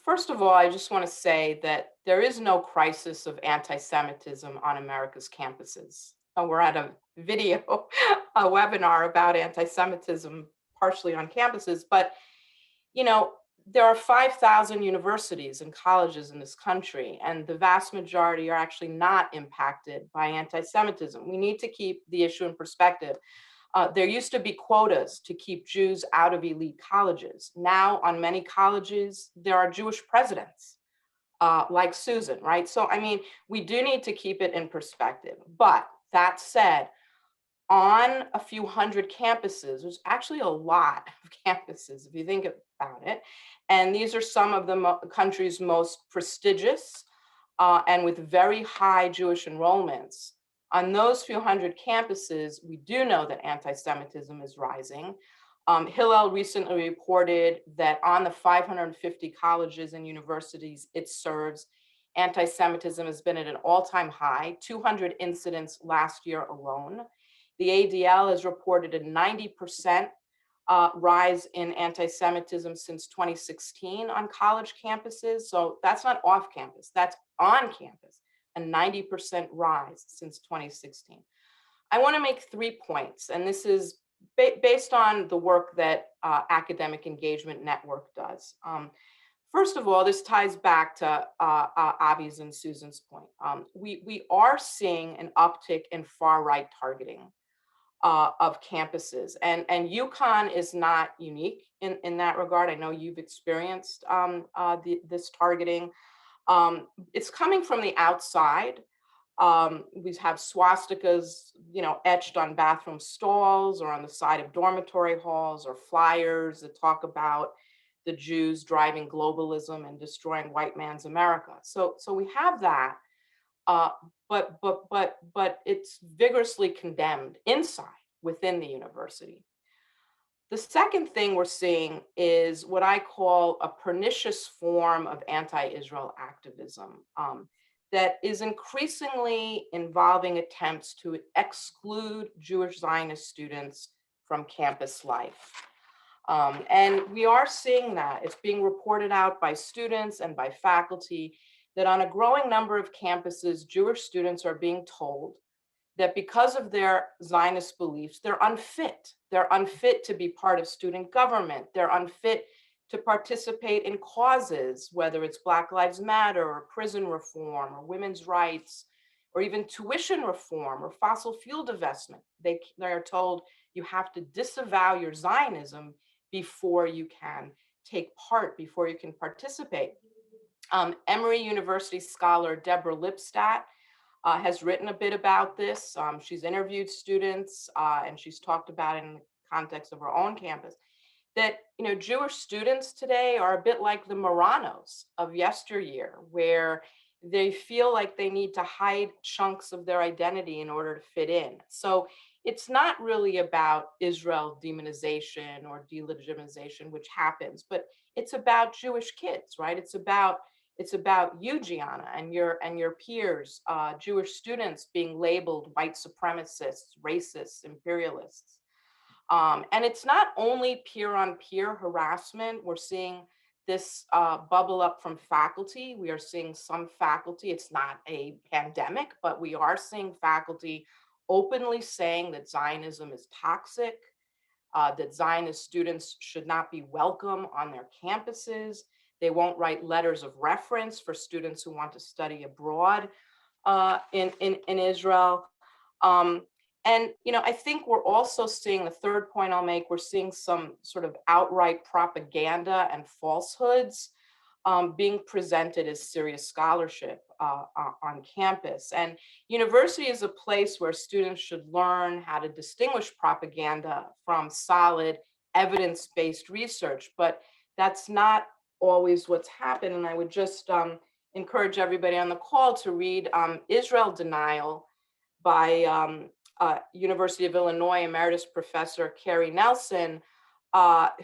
First of all, I just want to say that there is no crisis of anti-Semitism on America's campuses. We're at a video, a webinar about anti-Semitism, partially on campuses, but there are 5,000 universities and colleges in this country, and the vast majority are actually not impacted by anti-Semitism. We need to keep the issue in perspective. There used to be quotas to keep Jews out of elite colleges. Now, on many colleges, there are Jewish presidents, like Susan, right? So, I mean, we do need to keep it in perspective. But that said, on a few hundred campuses. There's actually a lot of campuses if you think about it. And these are some of the country's most prestigious and with very high Jewish enrollments. On those few hundred campuses, we do know that anti-Semitism is rising. Hillel recently reported that on the 550 colleges and universities it serves, anti-Semitism has been at an all-time high, 200 incidents last year alone. The ADL has reported a 90% rise in anti-Semitism since 2016 on college campuses. So that's not off campus, that's on campus, a 90% rise since 2016. I want to make 3 points, and this is based on the work that Academic Engagement Network does. First of all, this ties back to Avi's and Susan's point. We are seeing an uptick in far-right targeting of campuses, and UConn is not unique in that regard. I know you've experienced this targeting. It's coming from the outside. We have swastikas, etched on bathroom stalls or on the side of dormitory halls, or flyers that talk about the Jews driving globalism and destroying white man's America. So we have that, but it's vigorously condemned inside within the university. The second thing we're seeing is what I call a pernicious form of anti-Israel activism that is increasingly involving attempts to exclude Jewish Zionist students from campus life. And we are seeing that. It's being reported out by students and by faculty that on a growing number of campuses, Jewish students are being told that because of their Zionist beliefs, they're unfit. They're unfit to be part of student government. They're unfit to participate in causes, whether it's Black Lives Matter or prison reform or women's rights, or even tuition reform or fossil fuel divestment. They are told you have to disavow your Zionism before you can take part, before you can participate. Emory University scholar Deborah Lipstadt has written a bit about this. She's interviewed students and she's talked about it in the context of her own campus, that Jewish students today are a bit like the Marranos of yesteryear, where they feel like they need to hide chunks of their identity in order to fit in. So it's not really about Israel demonization or delegitimization, which happens, but it's about Jewish kids, right? It's about you, Gianna, and your peers, Jewish students being labeled white supremacists, racists, imperialists. And it's not only peer-on-peer harassment. We're seeing this bubble up from faculty. We are seeing some faculty, it's not a pandemic, but we are seeing faculty openly saying that Zionism is toxic, that Zionist students should not be welcome on their campuses. They won't write letters of reference for students who want to study abroad in Israel. And I think we're also seeing, the third point I'll make, we're seeing some sort of outright propaganda and falsehoods being presented as serious scholarship on campus. And university is a place where students should learn how to distinguish propaganda from solid evidence-based research, but that's not always what's happened. And I would just encourage everybody on the call to read Israel Denial by University of Illinois Emeritus Professor Carrie Nelson,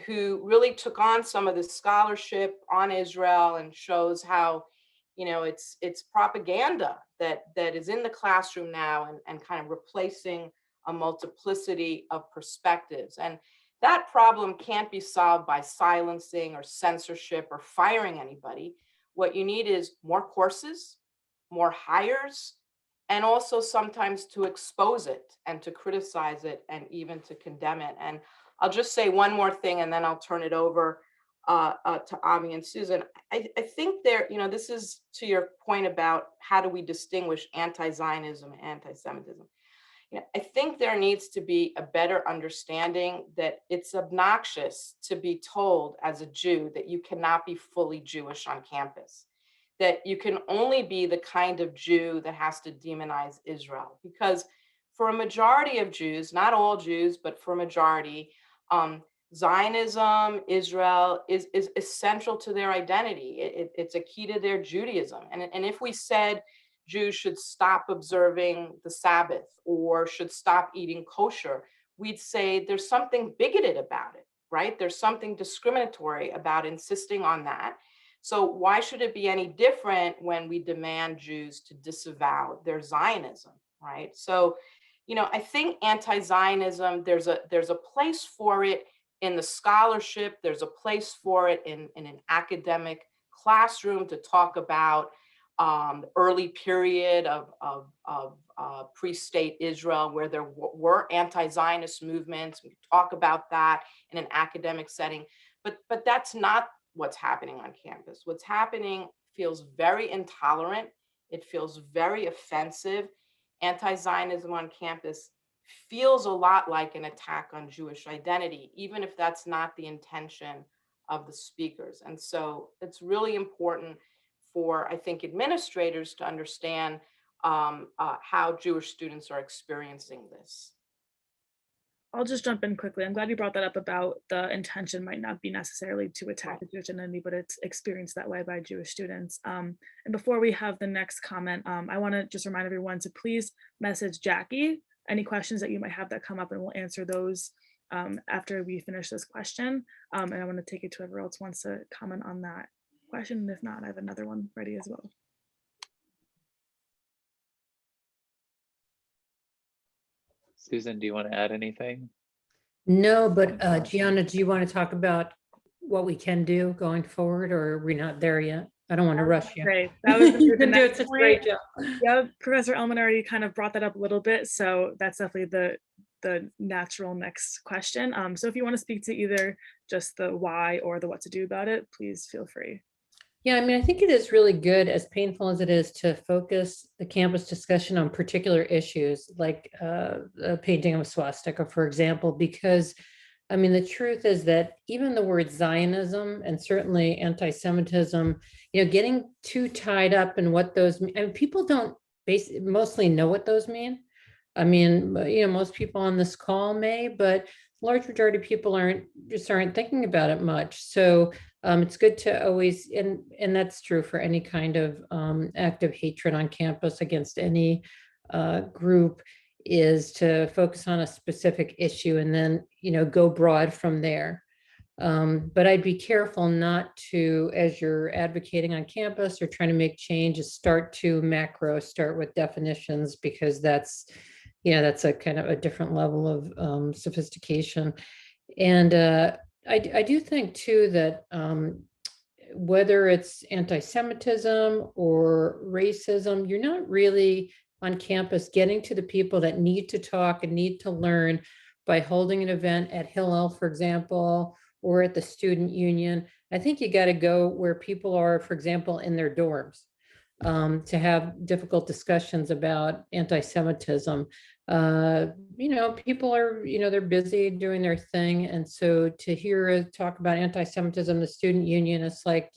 who really took on some of the scholarship on Israel and shows how it's propaganda that is in the classroom now and kind of replacing a multiplicity of perspectives. And that problem can't be solved by silencing or censorship or firing anybody. What you need is more courses, more hires, and also sometimes to expose it and to criticize it and even to condemn it. And I'll just say one more thing and then I'll turn it over to Avi and Susan. I think this is to your point about how do we distinguish anti-Zionism and anti-Semitism. I think there needs to be a better understanding that it's obnoxious to be told as a Jew that you cannot be fully Jewish on campus, that you can only be the kind of Jew that has to demonize Israel. Because for a majority of Jews, not all Jews, but for a majority, Zionism, Israel is essential to their identity. It's a key to their Judaism. And if we said Jews should stop observing the Sabbath or should stop eating kosher, we'd say there's something bigoted about it, right? There's something discriminatory about insisting on that. So why should it be any different when we demand Jews to disavow their Zionism, right? So, I think anti-Zionism, there's a place for it in the scholarship, there's a place for it in an academic classroom to talk about the early period of pre-state Israel, where there were anti-Zionist movements. We talk about that in an academic setting, but that's not what's happening on campus. What's happening feels very intolerant. It feels very offensive. Anti-Zionism on campus feels a lot like an attack on Jewish identity, even if that's not the intention of the speakers. And so it's really important for, I think, administrators to understand how Jewish students are experiencing this. I'll just jump in quickly. I'm glad you brought that up about the intention might not be necessarily to attack the Jewish identity, but it's experienced that way by Jewish students. And before we have the next comment, I want to just remind everyone to please message Jackie any questions that you might have that come up, and we'll answer those after we finish this question. And I want to take it to whoever else wants to comment on that question. And if not, I have another one ready as well. Susan, do you want to add anything? No, but Gianna, do you want to talk about what we can do going forward, or are we not there yet? I don't want to rush you. Great. That was You've been doing such a great job. Yeah, Professor Elman already kind of brought that up a little bit, so that's definitely the natural next question. So if you want to speak to either just the why or the what to do about it, please feel free. Yeah, I mean, I think it is really good, as painful as it is, to focus the campus discussion on particular issues like the painting of a swastika, for example, because I mean, the truth is that even the word Zionism and certainly anti-Semitism, getting too tied up in what those mean, and people don't mostly know what those mean. I mean, most people on this call may, but large majority of people aren't thinking about it much. So it's good to always, and that's true for any kind of active hatred on campus against any group, is to focus on a specific issue and then, go broad from there. But I'd be careful not to, as you're advocating on campus or trying to make changes, start with definitions, because that's a kind of a different level of sophistication. And I do think too that whether it's anti-Semitism or racism, you're not really on campus getting to the people that need to talk and need to learn by holding an event at Hillel, for example, or at the student union. I think you got to go where people are, for example, in their dorms, to have difficult discussions about anti-Semitism. People are, they're busy doing their thing. And so to hear talk about anti-Semitism, the student union, it's like,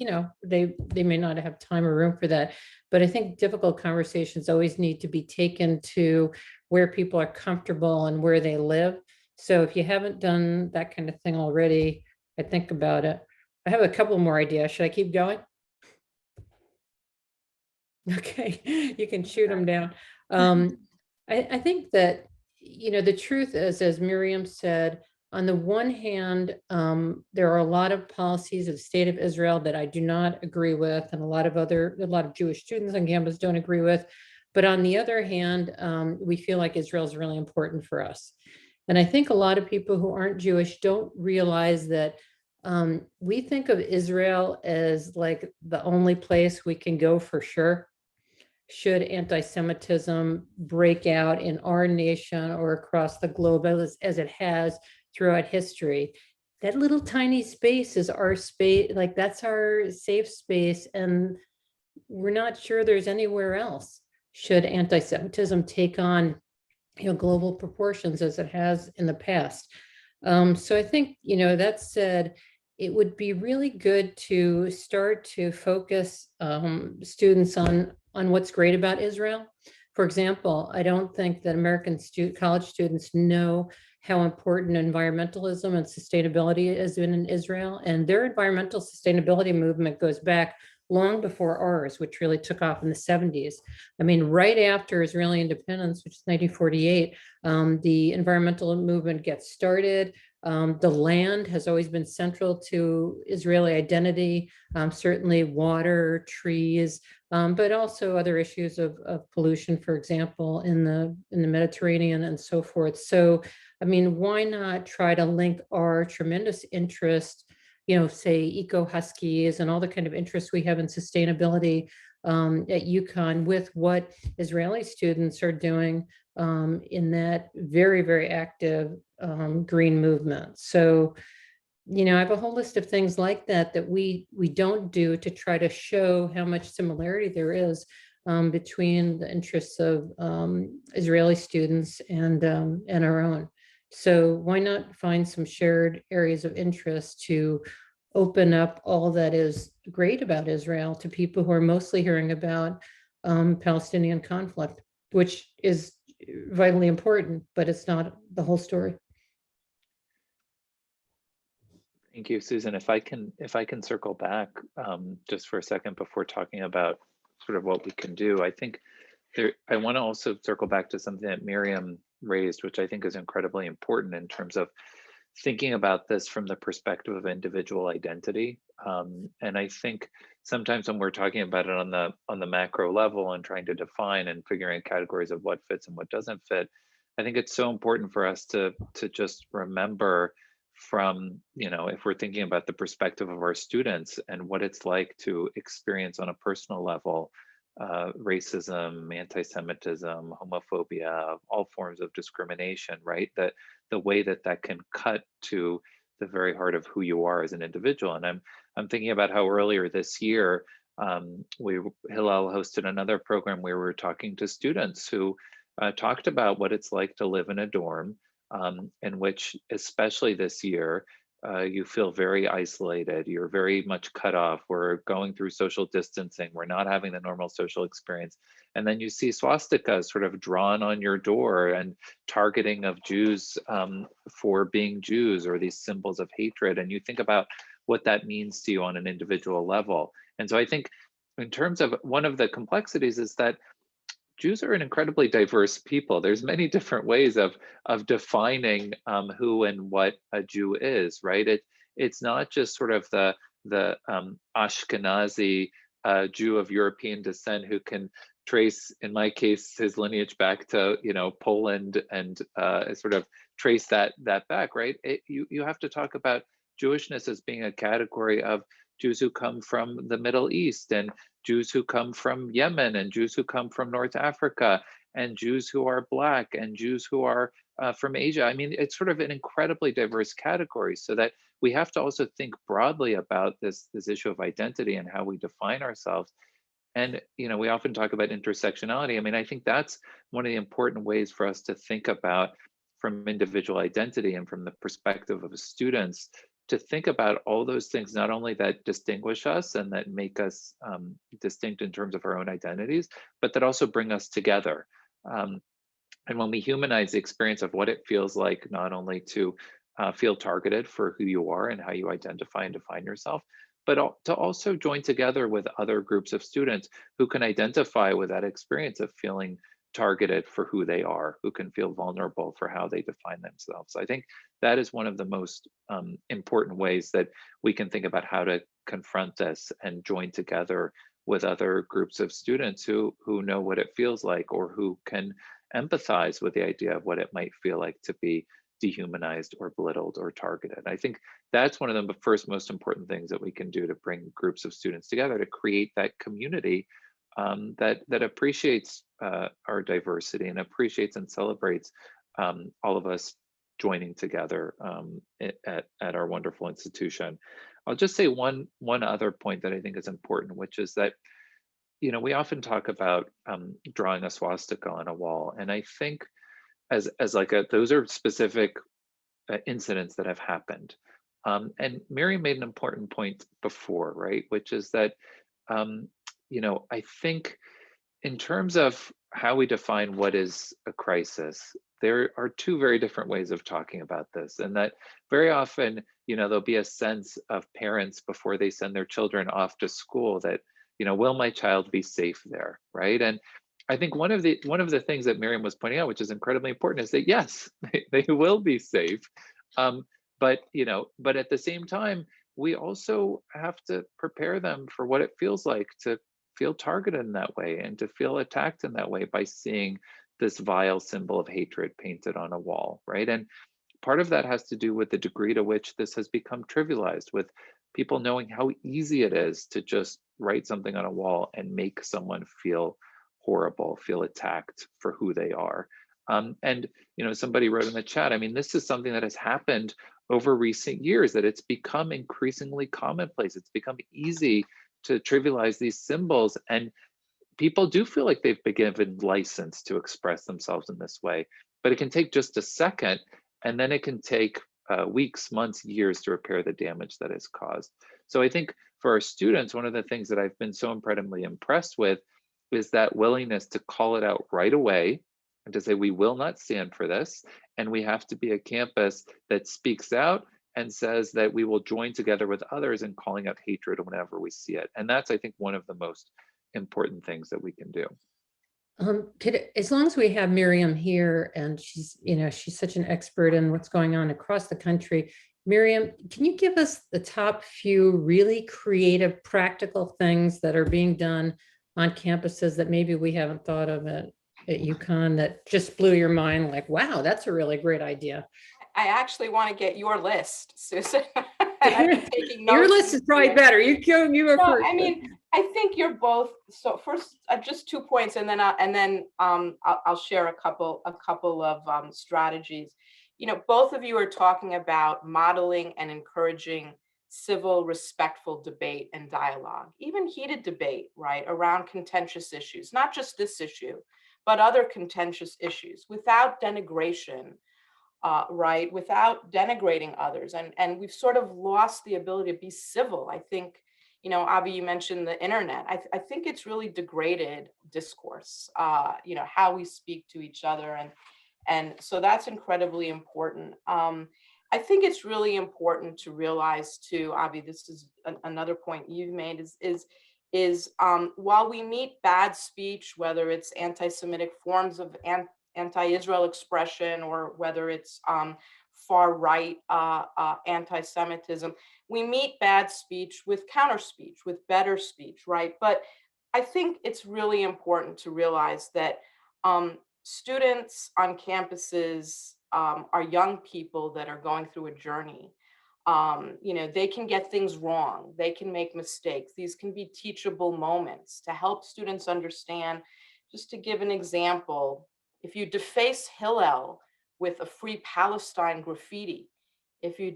they may not have time or room for that. But I think difficult conversations always need to be taken to where people are comfortable and where they live. So if you haven't done that kind of thing already, I think about it. I have a couple more ideas. Should I keep going? Okay, you can shoot them down. I think that, the truth is, as Miriam said, on the one hand, there are a lot of policies of the state of Israel that I do not agree with, and a lot of Jewish students on campus don't agree with. But on the other hand, we feel like Israel is really important for us. And I think a lot of people who aren't Jewish don't realize that we think of Israel as like the only place we can go for sure should anti-Semitism break out in our nation or across the globe, as it has throughout history. That little tiny space is our space, like that's our safe space, and we're not sure there's anywhere else should anti-Semitism take on global proportions as it has in the past. So I think, that said, it would be really good to start to focus students on what's great about Israel. For example, I don't think that American college students know how important environmentalism and sustainability has been in Israel. And their environmental sustainability movement goes back long before ours, which really took off in the 70s. I mean, right after Israeli independence, which is 1948, the environmental movement gets started. The land has always been central to Israeli identity, certainly water, trees, but also other issues of pollution, for example, in the Mediterranean and so forth. So, I mean, why not try to link our tremendous interest, say eco-huskies and all the kind of interests we have in sustainability at UConn with what Israeli students are doing in that very, very active green movement. So, I have a whole list of things like that that we don't do to try to show how much similarity there is between the interests of Israeli students and our own. So why not find some shared areas of interest to open up all that is great about Israel to people who are mostly hearing about Palestinian conflict, which is vitally important, but it's not the whole story. Thank you, Susan. If I can circle back just for a second before talking about sort of what we can do, I think I want to also circle back to something that Miriam raised, which I think is incredibly important in terms of thinking about this from the perspective of individual identity. And I think sometimes when we're talking about it on the macro level and trying to define and figuring out categories of what fits and what doesn't fit, I think it's so important for us to just remember from, if we're thinking about the perspective of our students and what it's like to experience on a personal level, racism, anti-Semitism, homophobia, all forms of discrimination, right? That the way that can cut to the very heart of who you are as an individual. And I'm thinking about how earlier this year, Hillel hosted another program where we were talking to students who talked about what it's like to live in a dorm, in which, especially this year, you feel very isolated. You're very much cut off. We're going through social distancing. We're not having the normal social experience. And then you see swastikas sort of drawn on your door and targeting of Jews for being Jews, or these symbols of hatred. And you think about what that means to you on an individual level. And so I think in terms of one of the complexities is that Jews are an incredibly diverse people. There's many different ways of defining who and what a Jew is, right? It's not just sort of the Ashkenazi Jew of European descent who can trace, in my case, his lineage back to Poland and sort of trace that back, right? You have to talk about Jewishness as being a category of Jews who come from the Middle East, and Jews who come from Yemen, and Jews who come from North Africa, and Jews who are Black, and Jews who are from Asia. I mean, it's sort of an incredibly diverse category, so that we have to also think broadly about this issue of identity and how we define ourselves. And we often talk about intersectionality. I mean, I think that's one of the important ways for us to think about, from individual identity and from the perspective of students, to think about all those things, not only that distinguish us and that make us distinct in terms of our own identities, but that also bring us together. And when we humanize the experience of what it feels like, not only to feel targeted for who you are and how you identify and define yourself, but to also join together with other groups of students who can identify with that experience of feeling targeted for who they are, who can feel vulnerable for how they define themselves. I think that is one of the most important ways that we can think about how to confront this and join together with other groups of students who know what it feels like, or who can empathize with the idea of what it might feel like to be dehumanized or belittled or targeted. I think that's one of the first most important things that we can do to bring groups of students together, to create that community that appreciates our diversity and appreciates and celebrates all of us joining together at our wonderful institution. I'll just say one other point that I think is important, which is that we often talk about drawing a swastika on a wall, and I think as like those are specific incidents that have happened. And Miriam made an important point before, right, which is that I think in terms of how we define what is a crisis, there are two very different ways of talking about this. And that very often, there'll be a sense of parents before they send their children off to school that, will my child be safe there, right? And I think one of the things that Miriam was pointing out, which is incredibly important, is that yes, they will be safe. But at the same time, we also have to prepare them for what it feels like to feel targeted in that way and to feel attacked in that way by seeing this vile symbol of hatred painted on a wall, right? And part of that has to do with the degree to which this has become trivialized, with people knowing how easy it is to just write something on a wall and make someone feel horrible, feel attacked for who they are. And somebody wrote in the chat, I mean, this is something that has happened over recent years, that it's become increasingly commonplace. It's become easy to trivialize these symbols, and people do feel like they've been given license to express themselves in this way. But it can take just a second, and then it can take weeks, months, years to repair the damage that is caused. So I think for our students, one of the things that I've been so incredibly impressed with is that willingness to call it out right away and to say, we will not stand for this. And we have to be a campus that speaks out and says that we will join together with others in calling out hatred whenever we see it. And that's, I think, one of the most important things that we can do. As long as we have Miriam here, and she's such an expert in what's going on across the country. Miriam, can you give us the top few really creative, practical things that are being done on campuses that maybe we haven't thought of at UConn that just blew your mind? Like, wow, that's a really great idea. I actually want to get your list, Susan. I've been taking notes. Your list is probably better. You go first. I mean, I think you're both. So first, just 2 points, and then I'll share a couple of strategies. Both of you are talking about modeling and encouraging civil, respectful debate and dialogue, even heated debate, right, around contentious issues, not just this issue, but other contentious issues, without denigration. Right, without denigrating others. And we've sort of lost the ability to be civil. I think, Avi, you mentioned the internet. I think it's really degraded discourse, how we speak to each other. And so that's incredibly important. I think it's really important to realize too, Avi, this is another point you've made, is while we meet bad speech, whether it's anti-Semitic forms of anti-Israel expression, or whether it's far-right anti-Semitism, we meet bad speech with counter speech, with better speech, right? But I think it's really important to realize that students on campuses are young people that are going through a journey. They can get things wrong. They can make mistakes. These can be teachable moments to help students understand. Just to give an example, if you deface Hillel with a Free Palestine graffiti, if you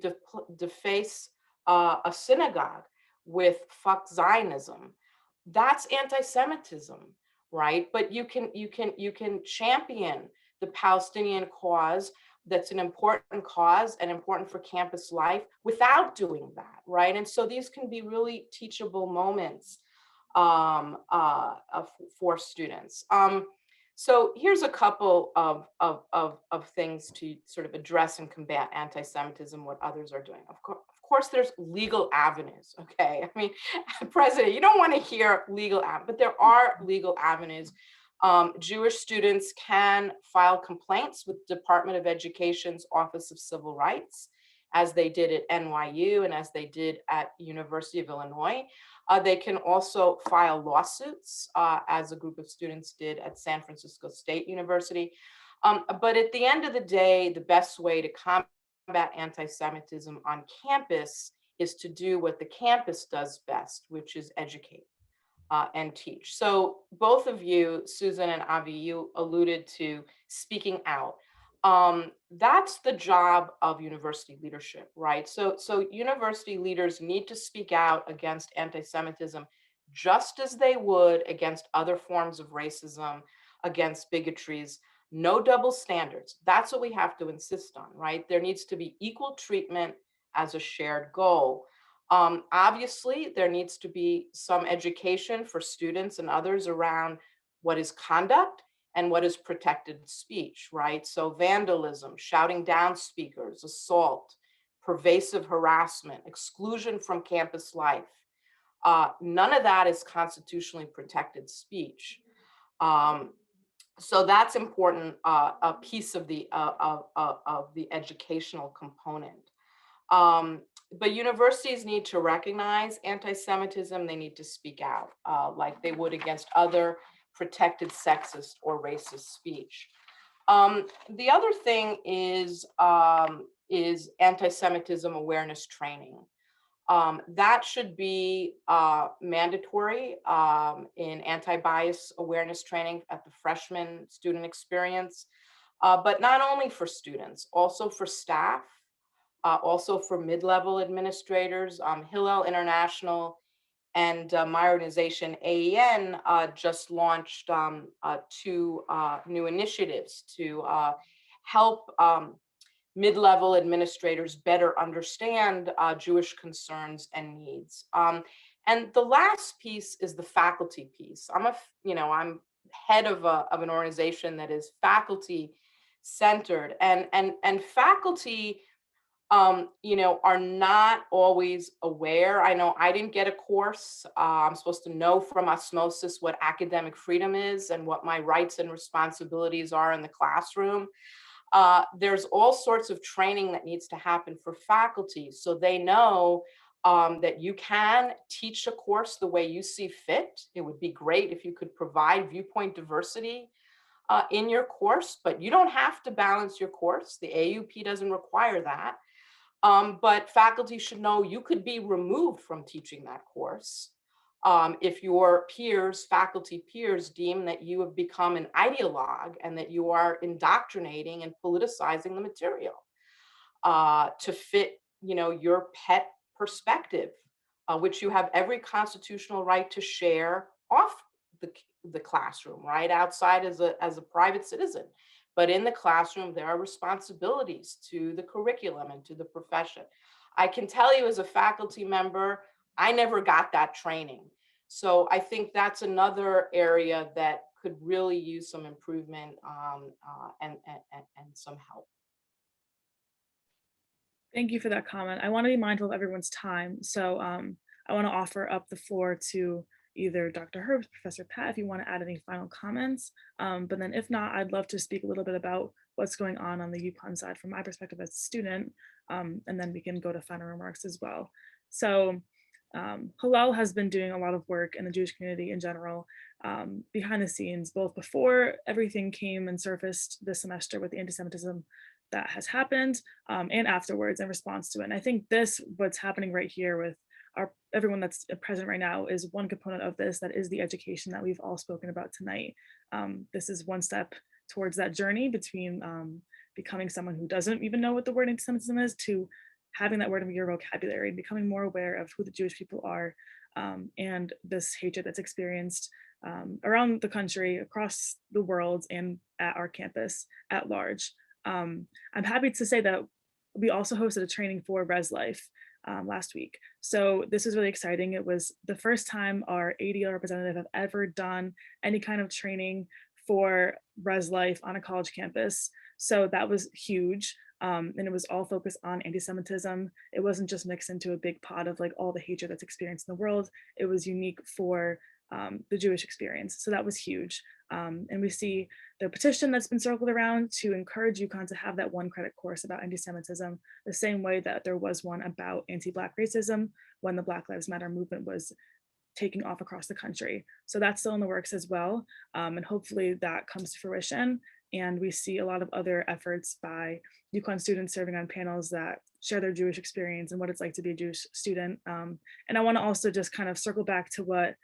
deface a synagogue with fuck Zionism, that's anti-Semitism, right? But you can champion the Palestinian cause. That's an important cause and important for campus life without doing that, right? And so these can be really teachable moments for students. So here's a couple of things to sort of address and combat anti-Semitism, what others are doing. Of course, there's legal avenues, okay? I mean, President, you don't want to hear legal avenues, but there are legal avenues. Jewish students can file complaints with Department of Education's Office of Civil Rights, as they did at NYU and as they did at University of Illinois. They can also file lawsuits, as a group of students did at San Francisco State University. But at the end of the day, the best way to combat anti-Semitism on campus is to do what the campus does best, which is educate and teach. So both of you, Susan and Avi, you alluded to speaking out. That's the job of university leadership, right? So university leaders need to speak out against anti-Semitism just as they would against other forms of racism, against bigotries. No double standards. That's what we have to insist on, right? There needs to be equal treatment as a shared goal. Obviously, there needs to be some education for students and others around what is conduct and what is protected speech, right? So vandalism, shouting down speakers, assault, pervasive harassment, exclusion from campus life. None of that is constitutionally protected speech. So that's important, a piece of the educational component. But universities need to recognize anti-Semitism. They need to speak out like they would against other protected sexist or racist speech. The other thing is anti-Semitism awareness training. That should be mandatory in anti-bias awareness training at the freshman student experience, but not only for students, also for staff, also for mid-level administrators. Hillel International and my organization, AEN, just launched 2 new initiatives to help mid-level administrators better understand Jewish concerns and needs. And the last piece is the faculty piece. I'm head of an organization that is faculty centered, and faculty are not always aware. I know I didn't get a course. I'm supposed to know from osmosis what academic freedom is and what my rights and responsibilities are in the classroom. There's all sorts of training that needs to happen for faculty so they know that you can teach a course the way you see fit. It would be great if you could provide viewpoint diversity in your course, but you don't have to balance your course. The AUP doesn't require that. But faculty should know you could be removed from teaching that course if your peers, faculty peers, deem that you have become an ideologue and that you are indoctrinating and politicizing the material to fit, your pet perspective, which you have every constitutional right to share off the classroom, right? Outside as a private citizen. But in the classroom, there are responsibilities to the curriculum and to the profession. I can tell you as a faculty member, I never got that training. So I think that's another area that could really use some improvement and some help. Thank you for that comment. I want to be mindful of everyone's time. So I want to offer up the floor to either Dr. Herbst, Professor Patt, if you want to add any final comments. But then if not, I'd love to speak a little bit about what's going on the UConn side from my perspective as a student, and then we can go to final remarks as well. So Hillel has been doing a lot of work in the Jewish community in general, behind the scenes, both before everything came and surfaced this semester with the anti-Semitism that has happened, and afterwards in response to it. And I think what's happening right here with everyone that's present right now is one component of this, that is the education that we've all spoken about tonight. This is one step towards that journey between becoming someone who doesn't even know what the word anti-Semitism is to having that word in your vocabulary and becoming more aware of who the Jewish people are and this hatred that's experienced around the country, across the world, and at our campus at large. I'm happy to say that we also hosted a training for Res Life last week. So this is really exciting. It was the first time our ADL representative have ever done any kind of training for Res Life on a college campus. So that was huge. And it was all focused on anti-Semitism. It wasn't just mixed into a big pot of like all the hatred that's experienced in the world. It was unique for the Jewish experience. So that was huge. And we see the petition that's been circled around to encourage UConn to have that 1 credit course about anti-Semitism, the same way that there was one about anti-Black racism when the Black Lives Matter movement was taking off across the country. So that's still in the works as well. And hopefully that comes to fruition. And we see a lot of other efforts by UConn students serving on panels that share their Jewish experience and what it's like to be a Jewish student. And I want to also just kind of circle back to what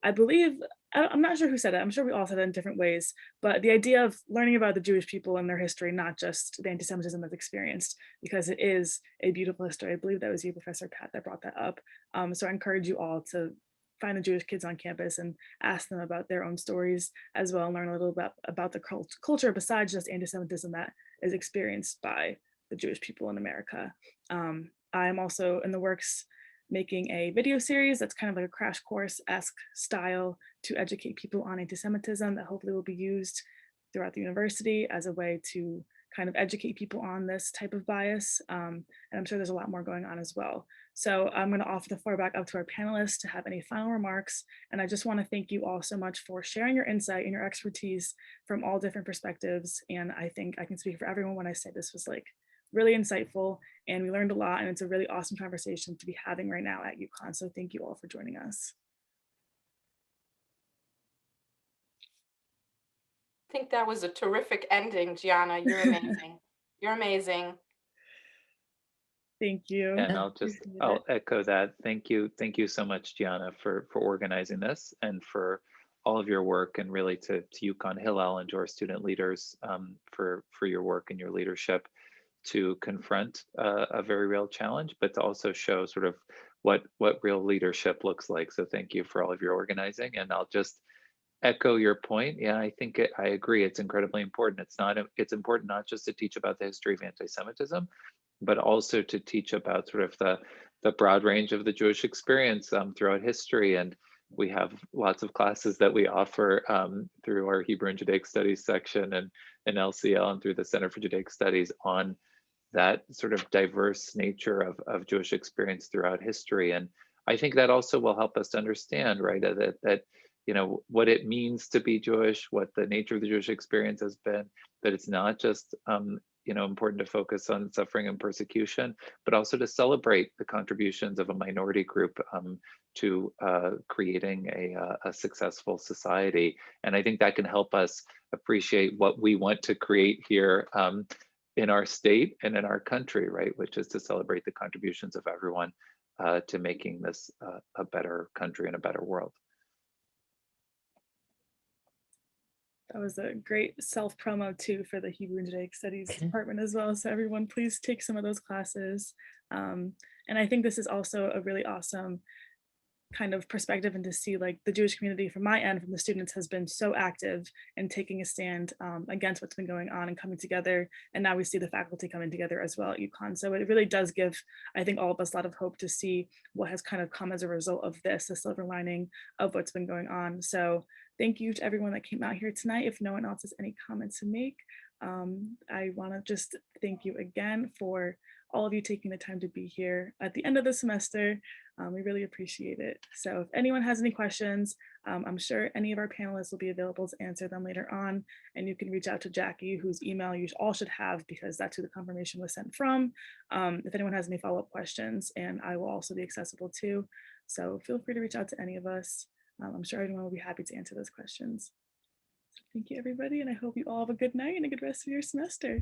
I believe, I'm not sure who said it, I'm sure we all said it in different ways, but the idea of learning about the Jewish people and their history, not just the anti-Semitism that's experienced, because it is a beautiful history. I believe that was you, Professor Patt, that brought that up. So I encourage you all to find the Jewish kids on campus and ask them about their own stories as well, and learn a little bit about the culture besides just anti-Semitism that is experienced by the Jewish people in America. I'm also in the works making a video series that's kind of like a crash course-esque style to educate people on anti-Semitism that hopefully will be used throughout the university as a way to kind of educate people on this type of bias. And I'm sure there's a lot more going on as well. So I'm going to offer the floor back up to our panelists to have any final remarks. And I just want to thank you all so much for sharing your insight and your expertise from all different perspectives. And I think I can speak for everyone when I say this was like really insightful and we learned a lot, and it's a really awesome conversation to be having right now at UConn. So thank you all for joining us. I think that was a terrific ending, Gianna. You're amazing. You're amazing. Thank you. And I'll echo that. Thank you so much, Gianna, for organizing this and for all of your work, and really to UConn Hillel and to our student leaders for your work and your leadership to confront a very real challenge, but to also show sort of what real leadership looks like. So thank you for all of your organizing. And I'll just echo your point. Yeah, I think I agree. It's incredibly important. It's important not just to teach about the history of anti-Semitism, but also to teach about sort of the broad range of the Jewish experience throughout history. And we have lots of classes that we offer through our Hebrew and Judaic Studies section and LCL and through the Center for Judaic Studies on that sort of diverse nature of Jewish experience throughout history. And I think that also will help us to understand, right, that you know, what it means to be Jewish, what the nature of the Jewish experience has been, that it's not just you know, important to focus on suffering and persecution, but also to celebrate the contributions of a minority group to creating a successful society. And I think that can help us appreciate what we want to create here in our state and in our country, right? Which is to celebrate the contributions of everyone to making this a better country and a better world. That was a great self-promo too for the Hebrew and Judaic Studies department as well. So everyone, please take some of those classes. And I think this is also a really awesome kind of perspective, and to see like the Jewish community from my end, from the students, has been so active in taking a stand against what's been going on and coming together. And now we see the faculty coming together as well at UConn. So it really does give, I think, all of us a lot of hope to see what has kind of come as a result of this, the silver lining of what's been going on. So thank you to everyone that came out here tonight. If no one else has any comments to make, I want to just thank you again for all of you taking the time to be here at the end of the semester. We really appreciate it. So if anyone has any questions, I'm sure any of our panelists will be available to answer them later on. And you can reach out to Jackie, whose email you all should have, because that's who the confirmation was sent from. If anyone has any follow-up questions, and I will also be accessible too. So feel free to reach out to any of us. I'm sure everyone will be happy to answer those questions. So thank you, everybody, and I hope you all have a good night and a good rest of your semester.